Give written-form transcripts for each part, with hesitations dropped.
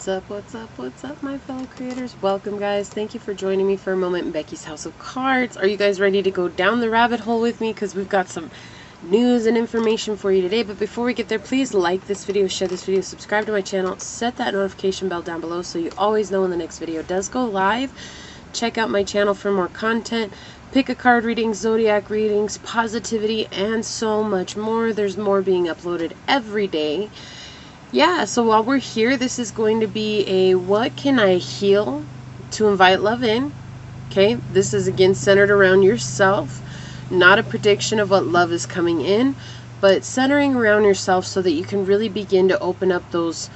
What's up, my fellow creators? Welcome, guys. Thank you for joining me for a moment in Becky's House of Cards. Are you guys ready to go down the rabbit hole with me? Because we've got some news and information for you today. But before we get there, please like this video, share this video, subscribe to my channel, set that notification bell down below so you always know when the next video does go live. Check out my channel for more content. Pick a card readings, zodiac readings, positivity, and so much more. There's more being uploaded every day. Yeah, so while we're here, this is going to be a what can I heal to invite love in. Okay, this is again centered around yourself, not a prediction of what love is coming in, but centering around yourself so that you can really begin to open up those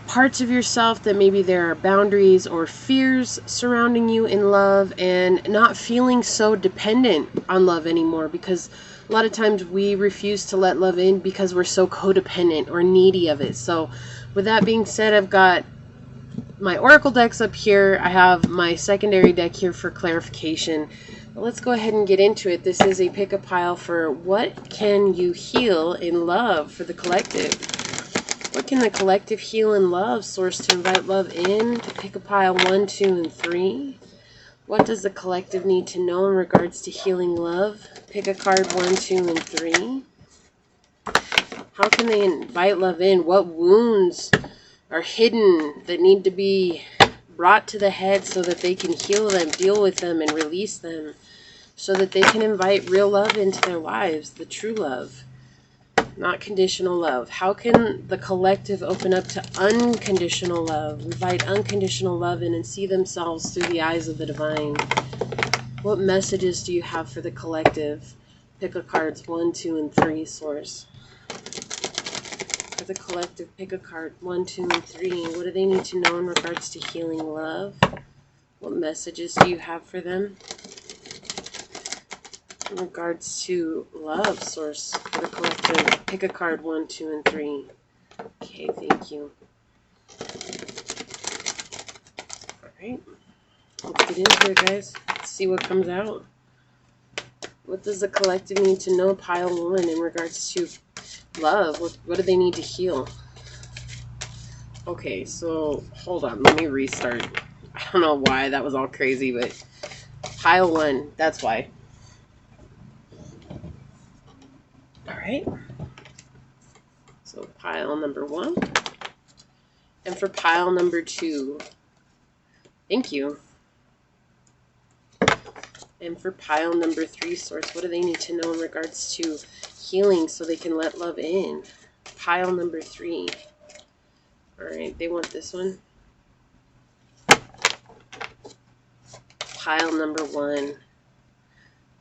parts of yourself that maybe there are boundaries or fears surrounding you in love, and not feeling so dependent on love anymore, because a lot of times we refuse to let love in because we're so codependent or needy of it. So with that being said, I've got my oracle decks up here. I have my secondary deck here for clarification. But let's go ahead and get into it. This is a pick a pile for what can you heal in love for the collective. What can the collective heal in love? Source to invite love in. To pick a pile 1, 2, and 3. What does the collective need to know in regards to healing love? Pick a card 1, 2, and 3. How can they invite love in? What wounds are hidden that need to be brought to the head so that they can heal them, deal with them, and release them, so that they can invite real love into their lives, the true love, not conditional love? How can the collective open up to unconditional love, invite unconditional love in, and see themselves through the eyes of the divine? What messages do you have for the collective? Pick a cards 1, 2, and 3, source. For the collective, pick a card 1, 2, and 3. What do they need to know in regards to healing love? What messages do you have for them in regards to love, source? For the collective, pick a card 1, 2, and 3. Okay, thank you. Alright, let's get into it, guys. Let's see what comes out. What does the collective need to know, pile 1, in regards to love? What do they need to heal? Okay, so hold on, let me restart. I don't know why that was all crazy, but pile 1, that's why. Alright, so pile number 1, and for pile number 2, thank you. And for pile number 3, source, what do they need to know in regards to healing so they can let love in? Pile number 3. Alright, they want this one. Pile number 1.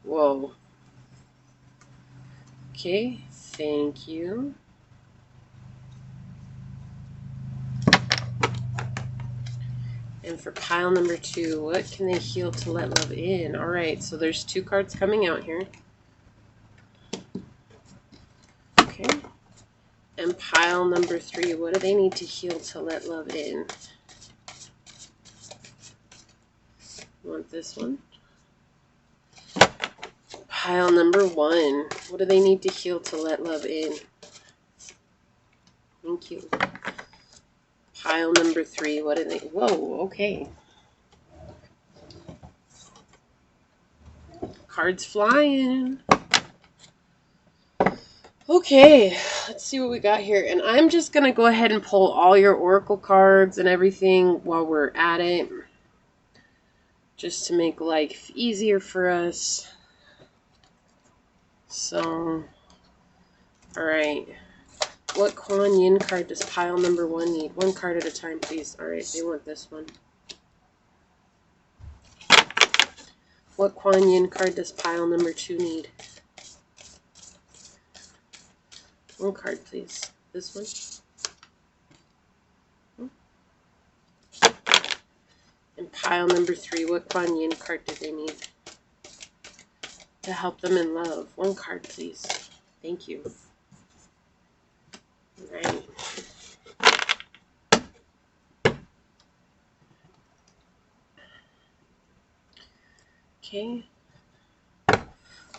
Whoa. Okay, thank you. And for pile number 2, what can they heal to let love in? Alright, so there's 2 cards coming out here. Okay. And pile number 3, what do they need to heal to let love in? You want this one? Pile number 1, what do they need to heal to let love in? Thank you. Pile number 3, what do they... Whoa, okay. Cards flying. Okay, let's see what we got here. And I'm just going to go ahead and pull all your oracle cards and everything while we're at it, just to make life easier for us. So, alright. What Kuan Yin card does pile number 1 need? 1 card at a time, please. Alright, they want this one. What Kuan Yin card does pile number 2 need? 1 card, please. This one. And pile number 3, what Kuan Yin card do they need to help them in love? 1 card, please. Thank you. Right. Okay.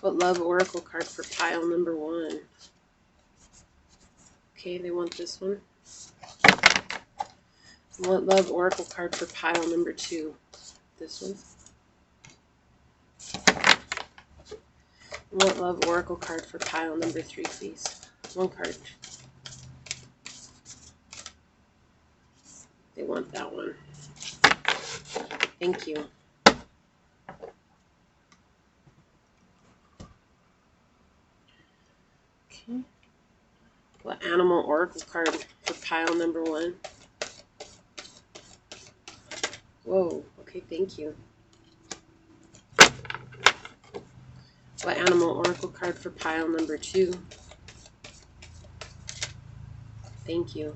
What love oracle card for pile number 1? Okay, they want this one. What love oracle card for pile number 2? This one. What love oracle card for pile number 3, please? One card. They want that one. Thank you. Okay. What animal oracle card for pile number 1? Whoa. Okay, thank you. What animal oracle card for pile number 2? Thank you.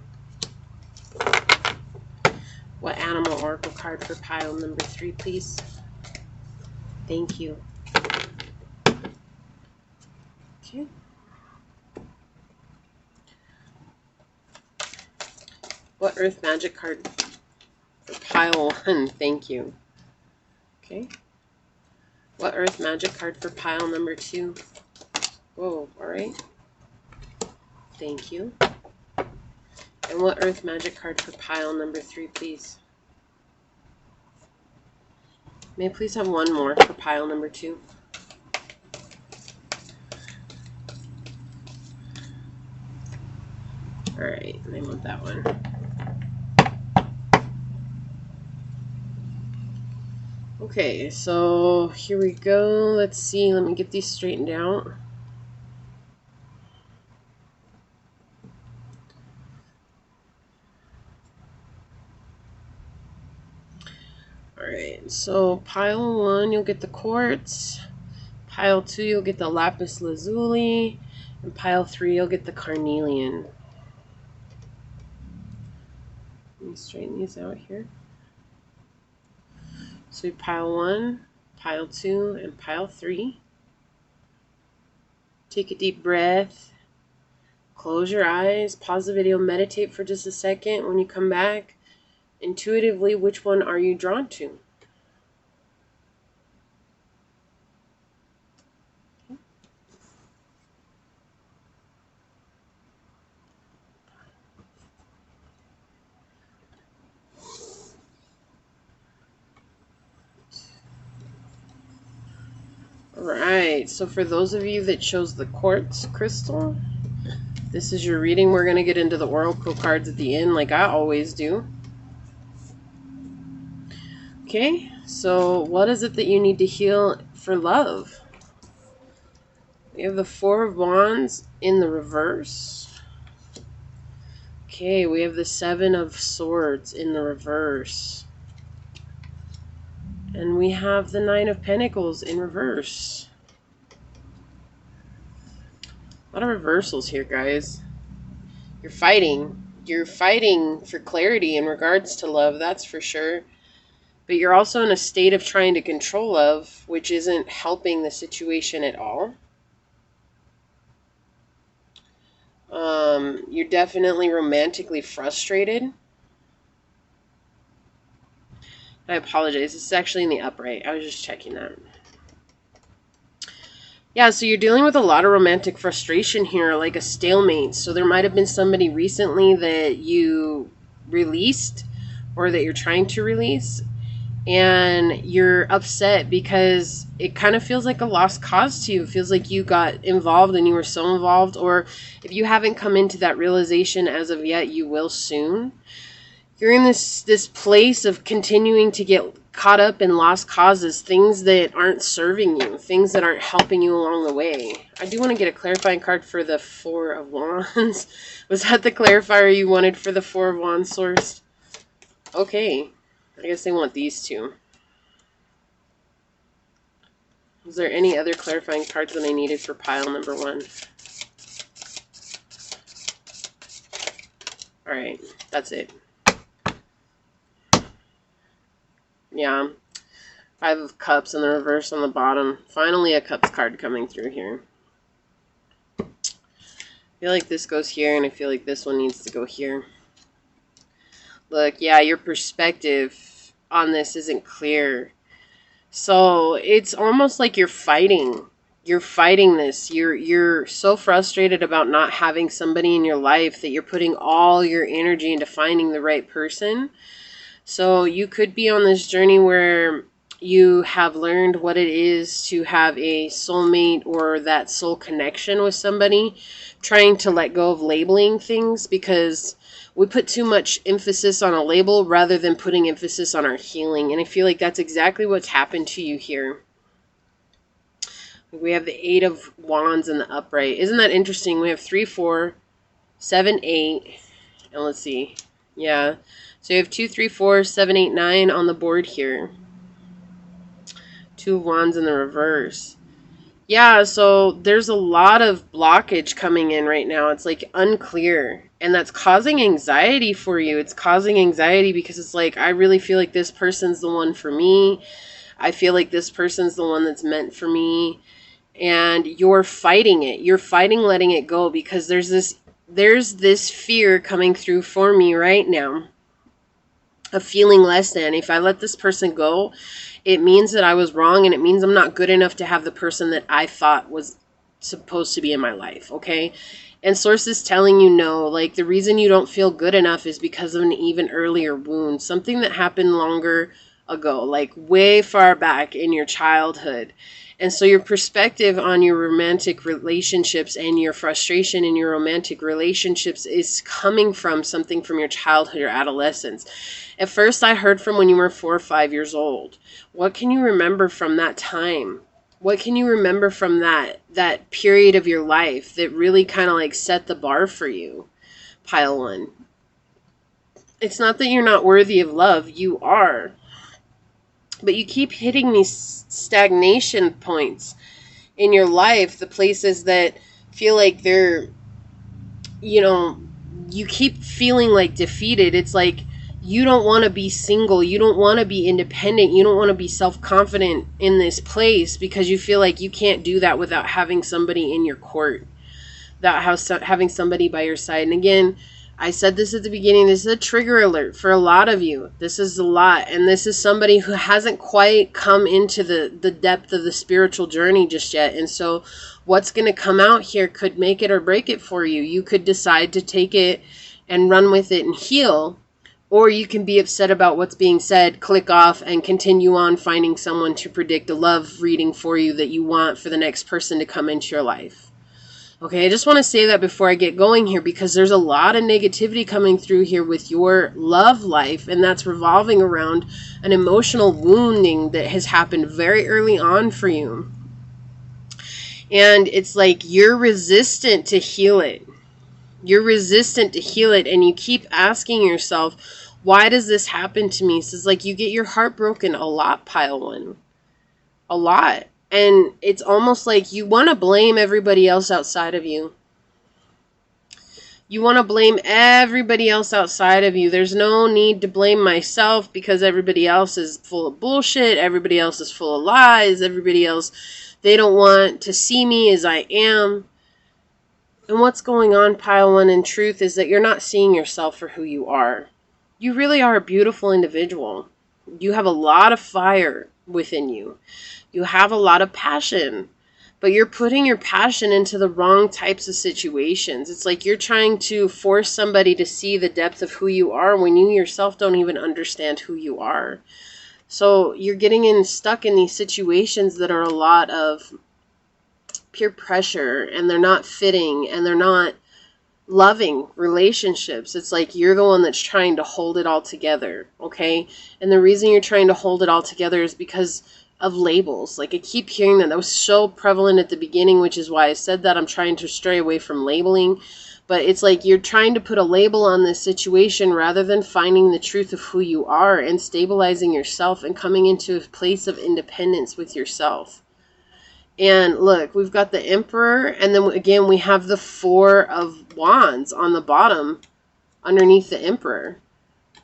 What animal oracle card for pile number 3, please? Thank you. Okay. What earth magic card for pile 1? Thank you. Okay. What earth magic card for pile number 2? Whoa, alright. Thank you. And what earth magic card for pile number 3, please? May I please have one more for pile number 2? Alright, and I want that one. Okay, so here we go. Let's see. Let me get these straightened out. Alright, so pile 1, you'll get the quartz. Pile 2, you'll get the lapis lazuli. And pile 3, you'll get the carnelian. Let me straighten these out here. So pile 1, pile 2, and pile 3. Take a deep breath. Close your eyes. Pause the video. Meditate for just a second. When you come back, intuitively, which one are you drawn to? Alright, so for those of you that chose the quartz crystal, this is your reading. We're going to get into the oracle cards at the end like I always do. Okay, so what is it that you need to heal for love? We have the Four of Wands in the reverse. Okay, we have the Seven of Swords in the reverse. And we have the Nine of Pentacles in reverse. A lot of reversals here, guys. You're fighting. You're fighting for clarity in regards to love, that's for sure. But you're also in a state of trying to control love, which isn't helping the situation at all. You're definitely romantically frustrated. I apologize. This is actually in the upright. I was just checking that. Yeah, so you're dealing with a lot of romantic frustration here, like a stalemate. So there might have been somebody recently that you released or that you're trying to release. And you're upset because it kind of feels like a lost cause to you. It feels like you got involved and you were so involved. Or if you haven't come into that realization as of yet, you will soon. You're in this place of continuing to get caught up in lost causes, things that aren't serving you, things that aren't helping you along the way. I do want to get a clarifying card for the Four of Wands. Was that the clarifier you wanted for the Four of Wands source? Okay. I guess they want these two. Was there any other clarifying cards that I needed for pile number 1? Alright, that's it. Yeah. Five of Cups in the reverse on the bottom. Finally a Cups card coming through here. I feel like this goes here, and I feel like this one needs to go here. Look, yeah, your perspective on this isn't clear. So it's almost like you're fighting You're fighting this. You're so frustrated about not having somebody in your life that you're putting all your energy into finding the right person. So you could be on this journey where you have learned what it is to have a soulmate or that soul connection with somebody, trying to let go of labeling things, because we put too much emphasis on a label rather than putting emphasis on our healing. And I feel like that's exactly what's happened to you here. We have the 8 of Wands in the upright. Isn't that interesting? We have 3, 4, 7, 8. And let's see. Yeah. So you have 2, 3, 4, 7, 8, 9 on the board here. 2 of Wands in the reverse. Yeah, so there's a lot of blockage coming in right now. It's like unclear. And that's causing anxiety for you. It's causing anxiety because it's like, I really feel like this person's the one for me. I feel like this person's the one that's meant for me. And you're fighting it. You're fighting letting it go because there's this fear coming through for me right now of feeling less than. If I let this person go, it means that I was wrong, and it means I'm not good enough to have the person that I thought was supposed to be in my life, okay? And Source is telling you no. Like, the reason you don't feel good enough is because of an even earlier wound, something that happened longer ago, like way far back in your childhood. And so your perspective on your romantic relationships and your frustration in your romantic relationships is coming from something from your childhood or adolescence. At first, I heard from when you were 4 or 5 years old. What can you remember from that time? What can you remember from that period of your life that really kind of like set the bar for you, pile 1? It's not that you're not worthy of love. You are. But you keep hitting these stagnation points in your life, the places that feel like they're, you keep feeling like defeated. It's like you don't want to be single. You don't want to be independent. You don't want to be self-confident in this place because you feel like you can't do that without having somebody in your court, without having somebody by your side. And again, I said this at the beginning, this is a trigger alert for a lot of you. This is a lot. And this is somebody who hasn't quite come into the depth of the spiritual journey just yet. And so what's going to come out here could make it or break it for you. You could decide to take it and run with it and heal. Or you can be upset about what's being said, click off, and continue on finding someone to predict a love reading for you that you want for the next person to come into your life. Okay, I just want to say that before I get going here because there's a lot of negativity coming through here with your love life, and that's revolving around an emotional wounding that has happened very early on for you. And it's like you're resistant to heal it. You're resistant to heal it, and you keep asking yourself, why does this happen to me? So it's like you get your heart broken a lot, pile 1. A lot. And it's almost like you want to blame everybody else outside of you. You want to blame everybody else outside of you. There's no need to blame myself because everybody else is full of bullshit. Everybody else is full of lies. Everybody else, they don't want to see me as I am. And what's going on, pile 1, in truth is that you're not seeing yourself for who you are. You really are a beautiful individual. You have a lot of fire within you. You have a lot of passion, but you're putting your passion into the wrong types of situations. It's like you're trying to force somebody to see the depth of who you are when you yourself don't even understand who you are. So you're getting stuck in these situations that are a lot of peer pressure, and they're not fitting, and they're not loving relationships. It's like you're the one that's trying to hold it all together, okay? And the reason you're trying to hold it all together is because of labels. Like I keep hearing that was so prevalent at the beginning, which is why I said that I'm trying to stray away from labeling. But it's like you're trying to put a label on this situation rather than finding the truth of who you are and stabilizing yourself and coming into a place of independence with yourself. And look, we've got the Emperor, and then again we have the 4 of Wands on the bottom underneath the Emperor,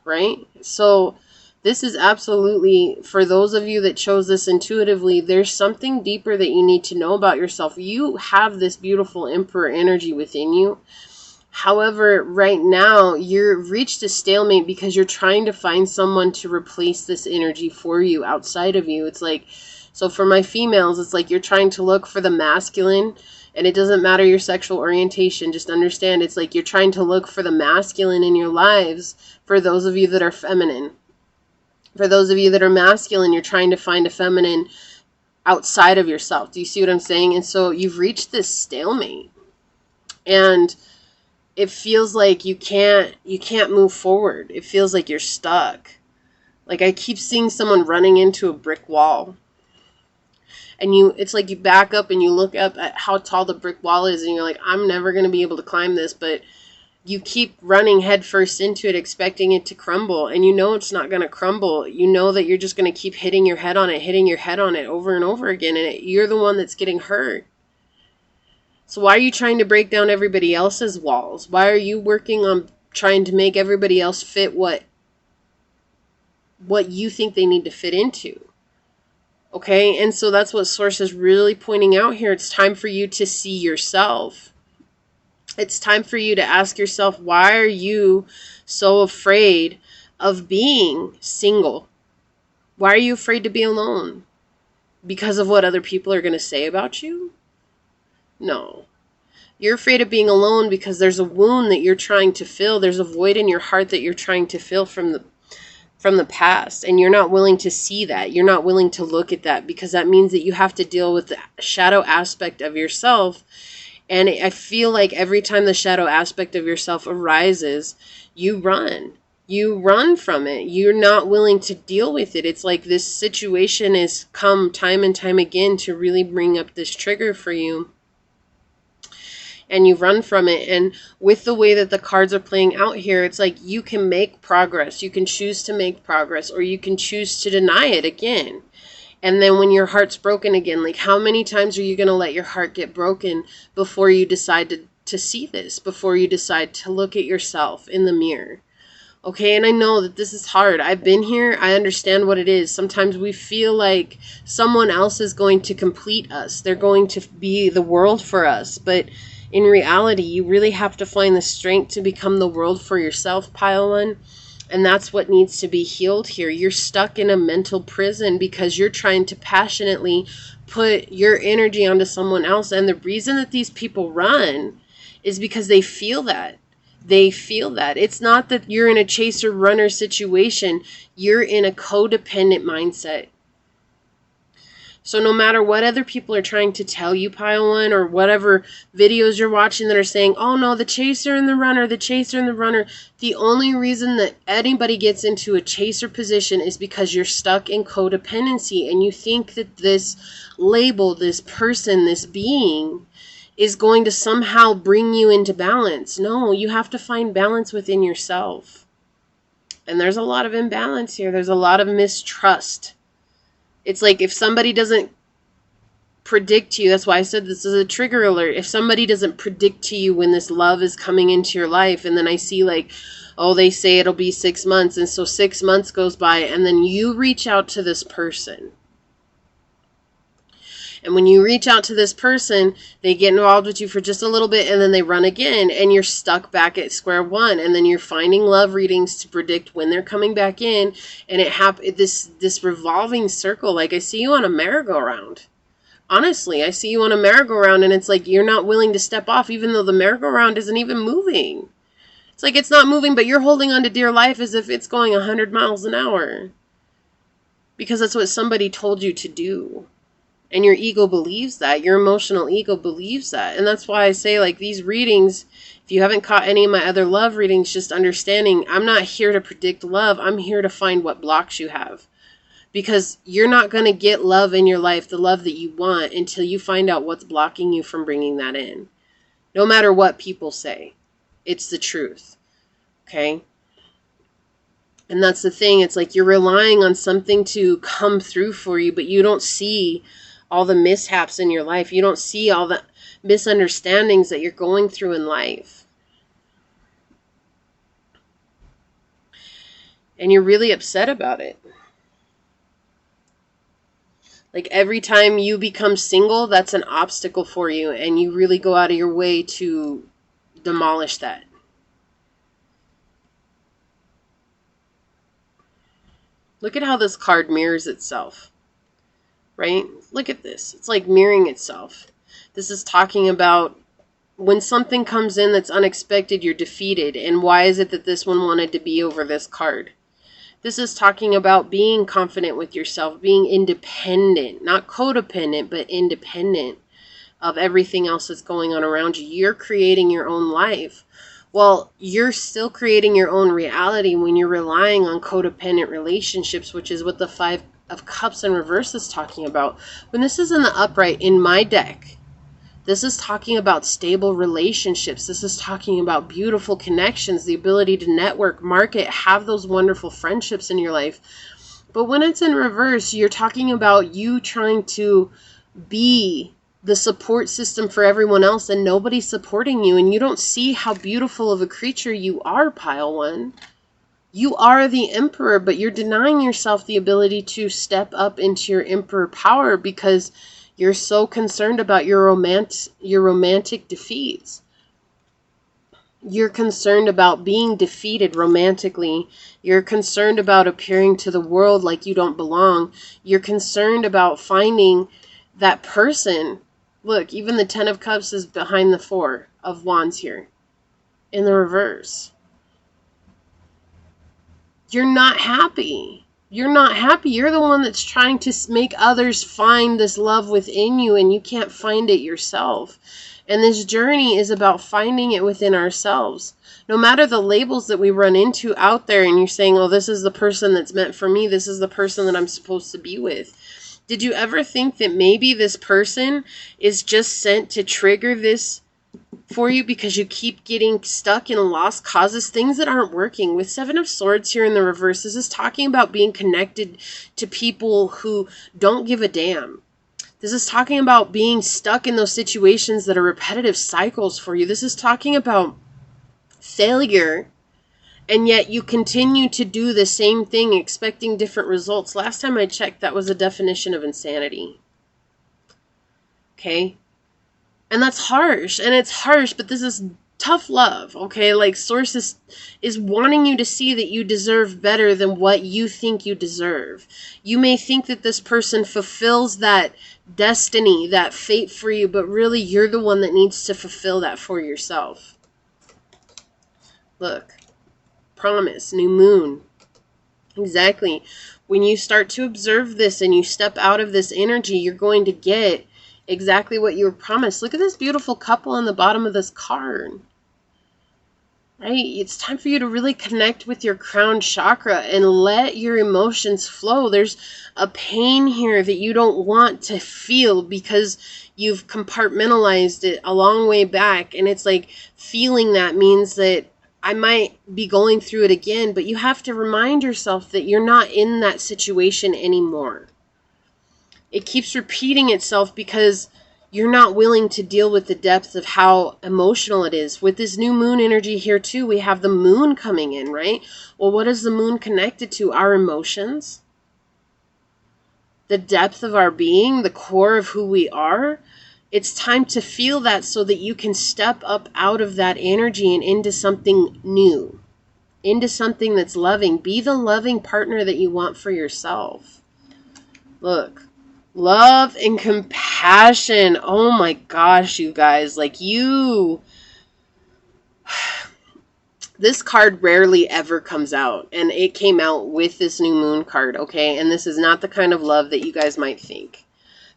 right? So this is absolutely, for those of you that chose this intuitively, there's something deeper that you need to know about yourself. You have this beautiful Emperor energy within you. However, right now, you've reached a stalemate because you're trying to find someone to replace this energy for you outside of you. It's like So for my females, it's like you're trying to look for the masculine, and it doesn't matter your sexual orientation. Just understand it's like you're trying to look for the masculine in your lives for those of you that are feminine. For those of you that are masculine, you're trying to find a feminine outside of yourself. Do you see what I'm saying? And so you've reached this stalemate. And it feels like you can't move forward. It feels like you're stuck. Like I keep seeing someone running into a brick wall. And it's like you back up and you look up at how tall the brick wall is and you're like, I'm never going to be able to climb this, but you keep running headfirst into it, expecting it to crumble, and you know it's not going to crumble. You know that you're just going to keep hitting your head on it over and over again, and you're the one that's getting hurt. So why are you trying to break down everybody else's walls? Why are you working on trying to make everybody else fit what you think they need to fit into? Okay, and so that's what Source is really pointing out here. It's time for you to see yourself. It's time for you to ask yourself, why are you so afraid of being single? Why are you afraid to be alone? Because of what other people are going to say about you? No. You're afraid of being alone because there's a wound that you're trying to fill. There's a void in your heart that you're trying to fill from the past, and you're not willing to see that. You're not willing to look at that because that means that you have to deal with the shadow aspect of yourself. And I feel like every time the shadow aspect of yourself arises, you run. You run from it. You're not willing to deal with it. It's like this situation has come time and time again to really bring up this trigger for you. And you run from it. And with the way that the cards are playing out here, it's like you can make progress. You can choose to make progress, or you can choose to deny it again. And then when your heart's broken again, like how many times are you going to let your heart get broken before you decide to see this, before you decide to look at yourself in the mirror? Okay, and I know that this is hard. I've been here. I understand what it is. Sometimes we feel like someone else is going to complete us. They're going to be the world for us. But in reality, you really have to find the strength to become the world for yourself, Pile 1. And that's what needs to be healed here. You're stuck in a mental prison because you're trying to passionately put your energy onto someone else. And the reason that these people run is because they feel that. They feel that. It's not that you're in a chaser-runner situation. You're in a codependent mindset. So no matter what other people are trying to tell you, Pile 1, or whatever videos you're watching that are saying, oh no, the chaser and the runner, the only reason that anybody gets into a chaser position is because you're stuck in codependency and you think that this label, this person, this being is going to somehow bring you into balance. No, you have to find balance within yourself. And there's a lot of imbalance here. There's a lot of mistrust. It's like if somebody doesn't predict to you, that's why I said this is a trigger alert. If somebody doesn't predict to you when this love is coming into your life, and then I see like, oh, they say it'll be 6 months, and so 6 months goes by, and then you reach out to this person. And when you reach out to this person, they get involved with you for just a little bit, and then they run again, and you're stuck back at square one. And then you're finding love readings to predict when they're coming back in, and this revolving circle. Like I see you on a merry-go-round. Honestly, I see you on a merry-go-round, and it's like you're not willing to step off, even though the merry-go-round isn't even moving. It's like it's not moving, but you're holding on to dear life as if it's going 100 miles an hour. Because that's what somebody told you to do. And your ego believes that. Your emotional ego believes that. And that's why I say, like, these readings, if you haven't caught any of my other love readings, just understanding, I'm not here to predict love. I'm here to find what blocks you have. Because you're not going to get love in your life, the love that you want, until you find out what's blocking you from bringing that in. No matter what people say. It's the truth. Okay? And that's the thing. It's like you're relying on something to come through for you, but you don't see all the mishaps in your life. You don't see all the misunderstandings that you're going through in life. And you're really upset about it. Like every time you become single, that's an obstacle for you, and you really go out of your way to demolish that. Look at how this card mirrors itself. right? Look at this. It's like mirroring itself. This is talking about when something comes in that's unexpected, you're defeated. And why is it that this one wanted to be over this card? This is talking about being confident with yourself, being independent, not codependent, but independent of everything else that's going on around you. You're creating your own life. Well, you're still creating your own reality when you're relying on codependent relationships, which is what the Five of Cups in reverse is talking about. When this is in the upright in my deck, this is talking about stable relationships. This is talking about beautiful connections, the ability to network, market, have those wonderful friendships in your life. But when it's in reverse, you're talking about you trying to be the support system for everyone else and nobody's supporting you. And you don't see how beautiful of a creature you are, Pile One. You are the emperor, but you're denying yourself the ability to step up into your emperor power because you're so concerned about your romantic defeats. You're concerned about being defeated romantically. You're concerned about appearing to the world like you don't belong. You're concerned about finding that person. Look, even the Ten of Cups is behind the Four of Wands here in the reverse. You're not happy. You're not happy. You're the one that's trying to make others find this love within you, and you can't find it yourself. And this journey is about finding it within ourselves. No matter the labels that we run into out there, and you're saying, oh, this is the person that's meant for me. This is the person that I'm supposed to be with. Did you ever think that maybe this person is just sent to trigger this for you because you keep getting stuck in lost causes, things that aren't working? With Seven of Swords here in the reverse, this is talking about being connected to people who don't give a damn. This is talking about being stuck in those situations that are repetitive cycles for you. This is talking about failure, and yet you continue to do the same thing expecting different results. Last time I checked, that was a definition of insanity. Okay? And that's harsh, and it's harsh, but this is tough love, okay? Like, Source is wanting you to see that you deserve better than what you think you deserve. You may think that this person fulfills that destiny, that fate for you, but really you're the one that needs to fulfill that for yourself. Look, promise, new moon. Exactly. When you start to observe this and you step out of this energy, you're going to get exactly what you were promised. Look at this beautiful couple on the bottom of this card. Right? It's time for you to really connect with your crown chakra and let your emotions flow. There's a pain here that you don't want to feel because you've compartmentalized it a long way back. And it's like feeling that means that I might be going through it again, but you have to remind yourself that you're not in that situation anymore. It keeps repeating itself because you're not willing to deal with the depth of how emotional it is. With this new moon energy here too, we have the moon coming in, right? Well, what is the moon connected to? Our emotions, the depth of our being, the core of who we are. It's time to feel that so that you can step up out of that energy and into something new, into something that's loving. Be the loving partner that you want for yourself. Look. Love and compassion. Oh my gosh, you guys. Like you... This card rarely ever comes out. And it came out with this new moon card, okay? And this is not the kind of love that you guys might think.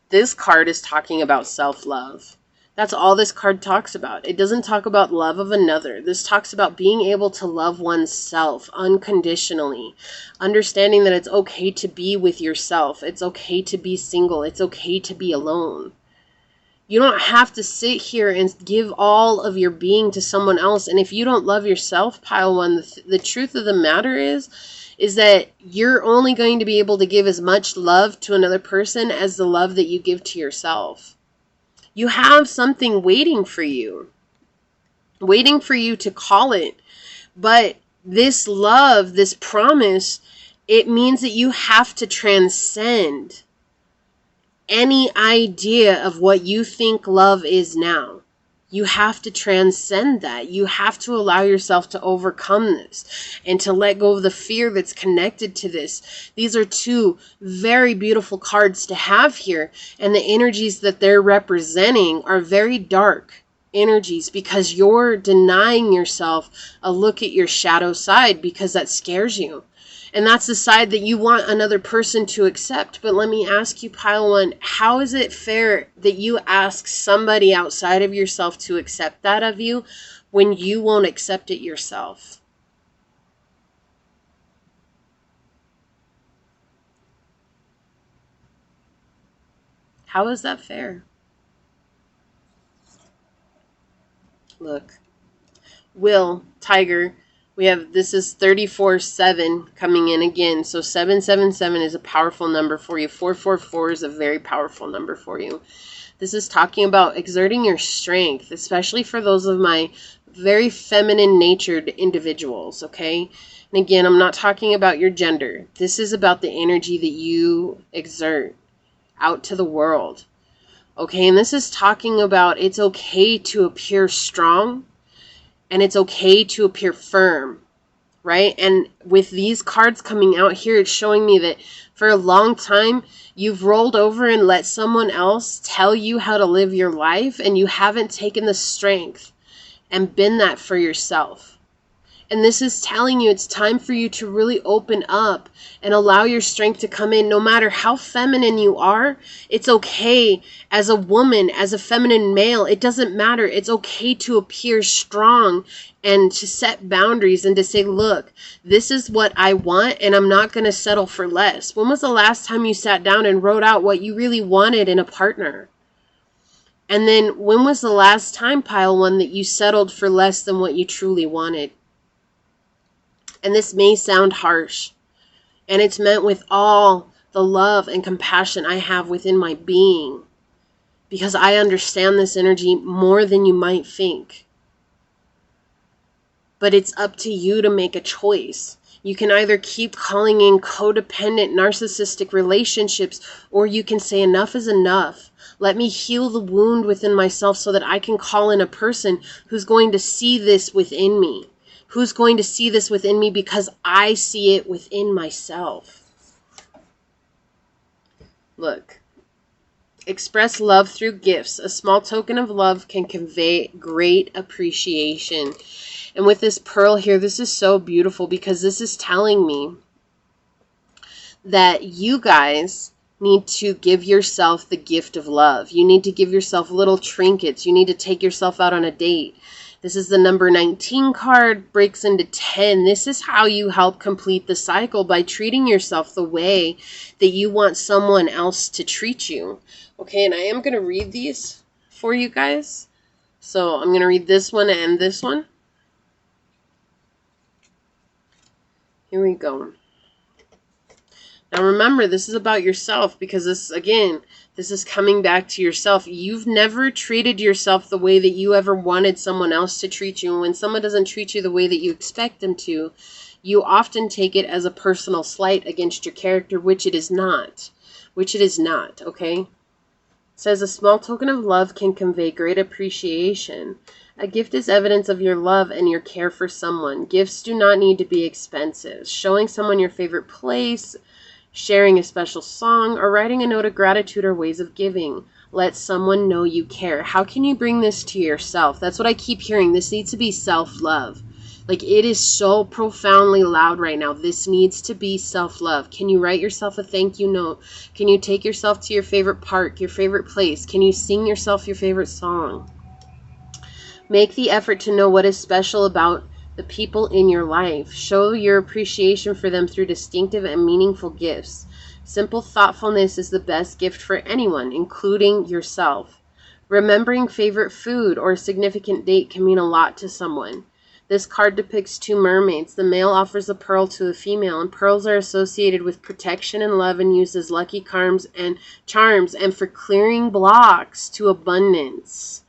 This card is talking about self-love. That's all this card talks about. It doesn't talk about love of another. This talks about being able to love oneself unconditionally. Understanding that it's okay to be with yourself. It's okay to be single. It's okay to be alone. You don't have to sit here and give all of your being to someone else. And if you don't love yourself, Pile One, the truth of the matter is that you're only going to be able to give as much love to another person as the love that you give to yourself. You have something waiting for you to call it. But this love, this promise, it means that you have to transcend any idea of what you think love is now. You have to transcend that. You have to allow yourself to overcome this and to let go of the fear that's connected to this. These are two very beautiful cards to have here, and the energies that they're representing are very dark energies because you're denying yourself a look at your shadow side because that scares you. And that's the side that you want another person to accept. But let me ask you, pile one, how is it fair that you ask somebody outside of yourself to accept that of you when you won't accept it yourself? How is that fair? Look, Will, Tiger, we have, this is 34-7 coming in again. So 777 is a powerful number for you. 444 is a very powerful number for you. This is talking about exerting your strength, especially for those of my very feminine natured individuals, okay? And again, I'm not talking about your gender. This is about the energy that you exert out to the world, okay? And this is talking about it's okay to appear strong and it's okay to appear firm, right? And with these cards coming out here, it's showing me that for a long time, you've rolled over and let someone else tell you how to live your life, and you haven't taken the strength and been that for yourself. And this is telling you it's time for you to really open up and allow your strength to come in. No matter how feminine you are, it's okay as a woman, as a feminine male. It doesn't matter. It's okay to appear strong and to set boundaries and to say, look, this is what I want and I'm not going to settle for less. When was the last time you sat down and wrote out what you really wanted in a partner? And then when was the last time, pile one, that you settled for less than what you truly wanted? And this may sound harsh, and it's meant with all the love and compassion I have within my being, because I understand this energy more than you might think. But it's up to you to make a choice. You can either keep calling in codependent, narcissistic relationships, or you can say enough is enough. Let me heal the wound within myself so that I can call in a person who's going to see this within me. Who's going to see this within me because I see it within myself. Look, express love through gifts. A small token of love can convey great appreciation. And with this pearl here, this is so beautiful because this is telling me that you guys need to give yourself the gift of love. You need to give yourself little trinkets. You need to take yourself out on a date. This is the number 19 card, breaks into 10. This is how you help complete the cycle, by treating yourself the way that you want someone else to treat you. Okay, and I am going to read these for you guys. So I'm going to read this one and this one. Here we go. Now remember, this is about yourself, because this, again, this is coming back to yourself. You've never treated yourself the way that you ever wanted someone else to treat you. And when someone doesn't treat you the way that you expect them to, you often take it as a personal slight against your character, which it is not. Which it is not, okay? It says, a small token of love can convey great appreciation. A gift is evidence of your love and your care for someone. Gifts do not need to be expensive. Showing someone your favorite place, sharing a special song, or writing a note of gratitude are ways of giving. Let someone know you care. How can you bring this to yourself? That's what I keep hearing. This needs to be self-love. Like, it is so profoundly loud right now. This needs to be self-love. Can you write yourself a thank you note? Can you take yourself to your favorite park, your favorite place? Can you sing yourself your favorite song? Make the effort to know what is special about the people in your life. Show your appreciation for them through distinctive and meaningful gifts. Simple thoughtfulness is the best gift for anyone, including yourself. Remembering favorite food or a significant date can mean a lot to someone. This card depicts two mermaids. The male offers a pearl to the female, and pearls are associated with protection and love and used as lucky charms and for clearing blocks to abundance.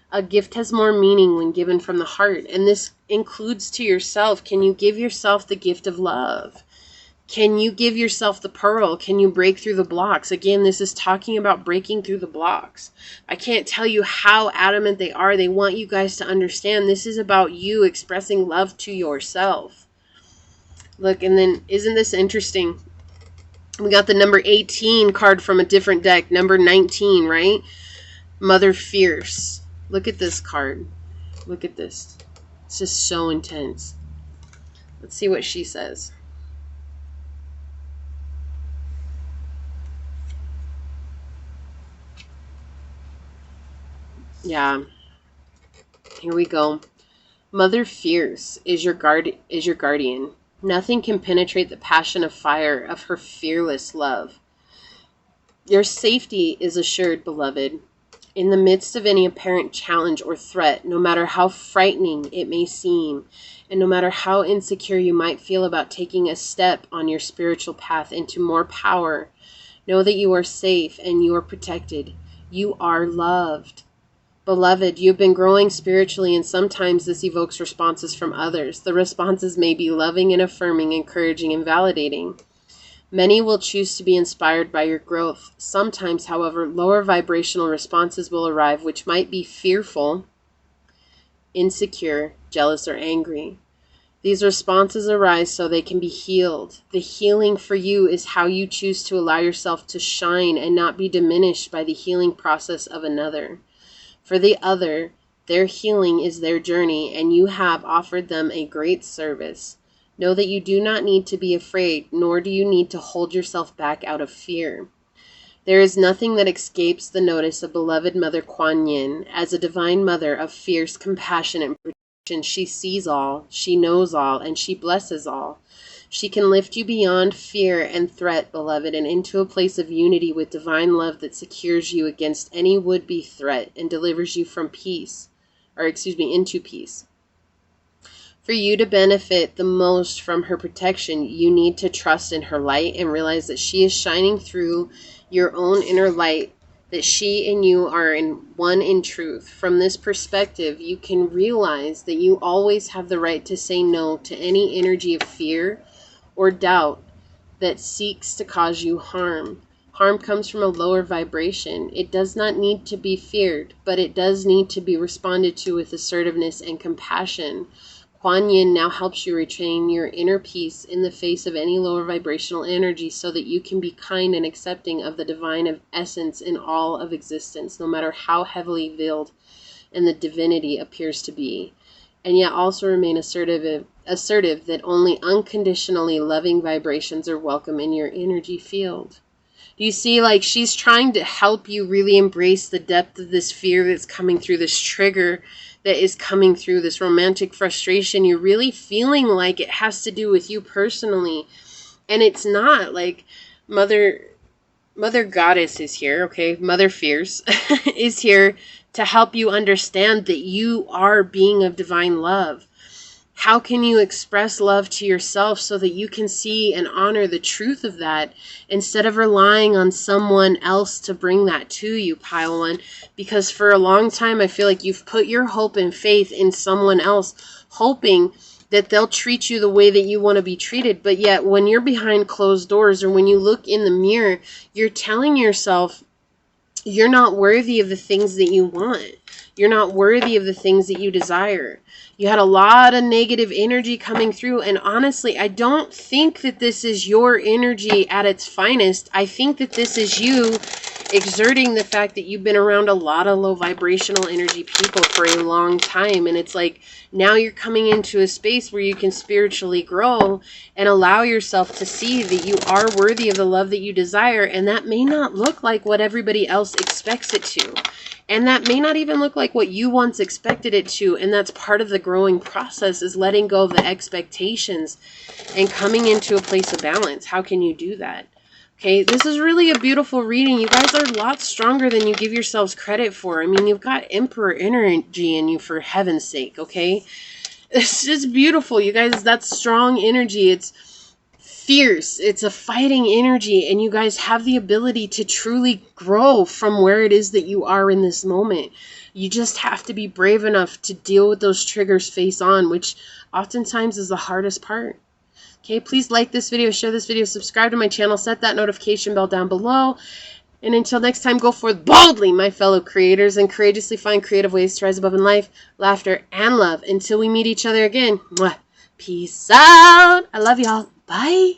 A gift has more meaning when given from the heart, and this includes to yourself. Can you give yourself the gift of love? Can you give yourself the pearl? Can you break through the blocks? Again, this is talking about breaking through the blocks. I can't tell you how adamant they are. They want you guys to understand this is about you expressing love to yourself. Look, and then isn't this interesting? We got the number 18 card from a different deck. Number 19, right? Mother Fierce. Look at this card. Look at this. It's just so intense. Let's see what she says. Yeah. Here we go. Mother Fierce is your guardian. Nothing can penetrate the passion of fire of her fearless love. Your safety is assured, beloved. In the midst of any apparent challenge or threat, no matter how frightening it may seem, and no matter how insecure you might feel about taking a step on your spiritual path into more power, know that you are safe and you are protected. You are loved. Beloved, you've been growing spiritually, and sometimes this evokes responses from others. The responses may be loving and affirming, encouraging and validating. Many will choose to be inspired by your growth. Sometimes, however, lower vibrational responses will arrive, which might be fearful, insecure, jealous, or angry. These responses arise so they can be healed. The healing for you is how you choose to allow yourself to shine and not be diminished by the healing process of another. For the other, their healing is their journey, and you have offered them a great service. Know that you do not need to be afraid, nor do you need to hold yourself back out of fear. There is nothing that escapes the notice of beloved Mother Kuan Yin. As a divine mother of fierce compassion and protection, she sees all, she knows all, and she blesses all. She can lift you beyond fear and threat, beloved, and into a place of unity with divine love that secures you against any would-be threat and delivers you from into peace. For you to benefit the most from her protection, you need to trust in her light and realize that she is shining through your own inner light, that she and you are one in truth. From this perspective, you can realize that you always have the right to say no to any energy of fear or doubt that seeks to cause you harm. Harm comes from a lower vibration. It does not need to be feared, but it does need to be responded to with assertiveness and compassion. Kuan Yin now helps you retain your inner peace in the face of any lower vibrational energy so that you can be kind and accepting of the divine essence in all of existence, no matter how heavily veiled and the divinity appears to be. And yet also remain assertive that only unconditionally loving vibrations are welcome in your energy field. Do you see, like, she's trying to help you really embrace the depth of this fear that's coming through, this trigger that is coming through, this romantic frustration. You're really feeling like it has to do with you personally. And it's not. Like, Mother Goddess is here, okay? Mother Fierce is here to help you understand that you are being of divine love. How can you express love to yourself so that you can see and honor the truth of that instead of relying on someone else to bring that to you, Pile One? Because for a long time, I feel like you've put your hope and faith in someone else, hoping that they'll treat you the way that you want to be treated. But yet when you're behind closed doors or when you look in the mirror, you're telling yourself you're not worthy of the things that you want. You're not worthy of the things that you desire. You had a lot of negative energy coming through. And honestly, I don't think that this is your energy at its finest. I think that this is you exerting the fact that you've been around a lot of low vibrational energy people for a long time. And it's like now you're coming into a space where you can spiritually grow and allow yourself to see that you are worthy of the love that you desire. And that may not look like what everybody else expects it to. And that may not even look like what you once expected it to. And that's part of the growing process, is letting go of the expectations and coming into a place of balance. How can you do that? Okay, this is really a beautiful reading. You guys are a lot stronger than you give yourselves credit for. I mean, you've got Emperor energy in you, for heaven's sake, okay? It's just beautiful, you guys. That's strong energy. It's fierce. It's a fighting energy, and you guys have the ability to truly grow from where it is that you are in this moment. You just have to be brave enough to deal with those triggers face on, which oftentimes is the hardest part. Okay, please like this video, share this video, subscribe to my channel, set that notification bell down below. And until next time, go forth boldly, my fellow creators, and courageously find creative ways to rise above in life, laughter, and love. Until we meet each other again, mwah, peace out. I love y'all. Bye.